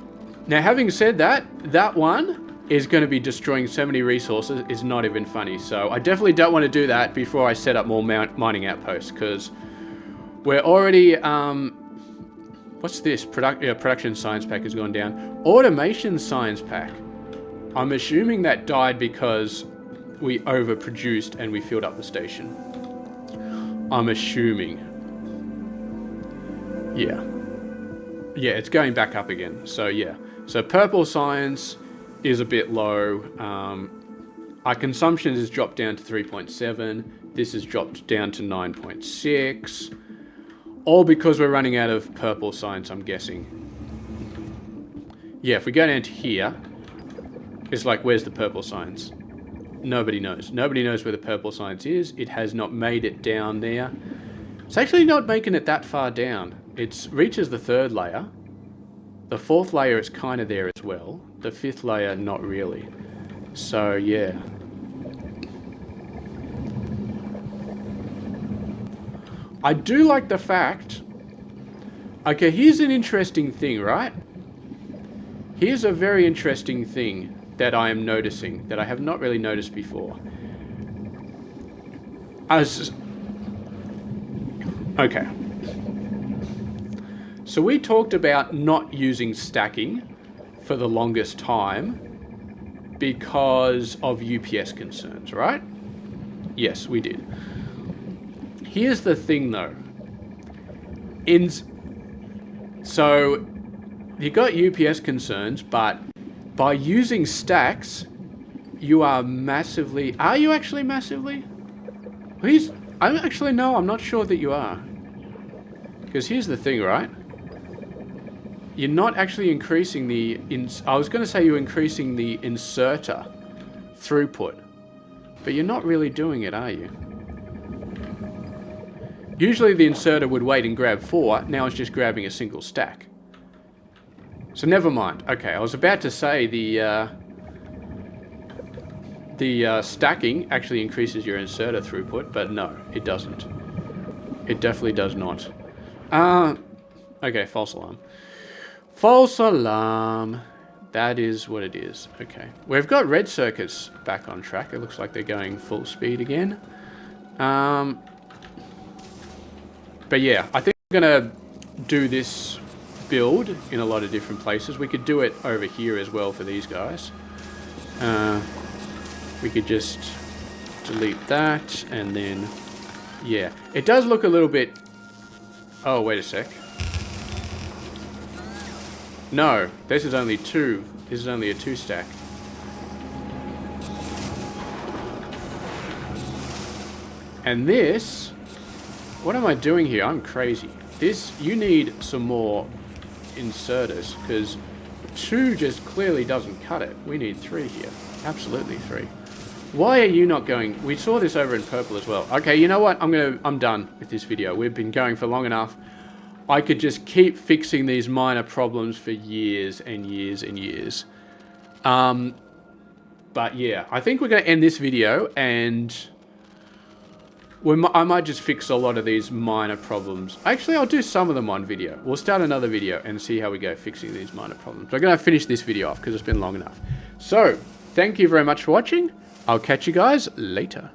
Now, having said that, that one is going to be destroying so many resources. It's not even funny. So I definitely don't want to do that before I set up more mining outposts, because we're already... what's this? Production science pack has gone down. Automation science pack. I'm assuming that died because we overproduced and we filled up the station. I'm assuming. Yeah. Yeah, it's going back up again. So yeah. So purple science is a bit low. Our consumption has dropped down to 3.7. This has dropped down to 9.6. All because we're running out of purple science, I'm guessing. Yeah, if we go down to here, it's like, where's the purple science? Nobody knows. Nobody knows where the purple science is. It has not made it down there. It's actually not making it that far down. It reaches the 3rd layer. The 4th layer is kind of there as well. The 5th layer, not really. So, yeah. I do like the fact... Okay, here's an interesting thing, right? Here's a very interesting thing that I am noticing, that I have not really noticed before. Okay. So we talked about not using stacking for the longest time because of UPS concerns, right? Yes, we did. Here's the thing though. So you got UPS concerns, but by using stacks, you are massively... Are you actually massively? I'm not sure that you are. Because here's the thing, right? You're not actually increasing the... I was going to say you're increasing the inserter throughput. But you're not really doing it, are you? Usually the inserter would wait and grab 4. Now it's just grabbing a single stack. So never mind. Okay, I was about to say the stacking actually increases your inserter throughput, but no, it doesn't. It definitely does not. Okay, false alarm. False alarm. That is what it is. Okay. We've got red circuits back on track. It looks like they're going full speed again. But yeah, I think we're going to do this build in a lot of different places. We could do it over here as well for these guys. We could just delete that and then, yeah. It does look a little bit... Oh, wait a sec. No, this is only 2. This is only a 2 stack. And this... What am I doing here? I'm crazy. This, you need some more inserters, because 2 just clearly doesn't cut it. We need 3 here. Absolutely 3. Why are you not going? We saw this over in purple as well. Okay, you know what? I'm done with this video. We've been going for long enough. I could just keep fixing these minor problems for years and years and years. But yeah, I think we're going to end this video, and I might just fix a lot of these minor problems. Actually, I'll do some of them on video. We'll start another video and see how we go fixing these minor problems. We're going to finish this video off because it's been long enough. So, thank you very much for watching. I'll catch you guys later.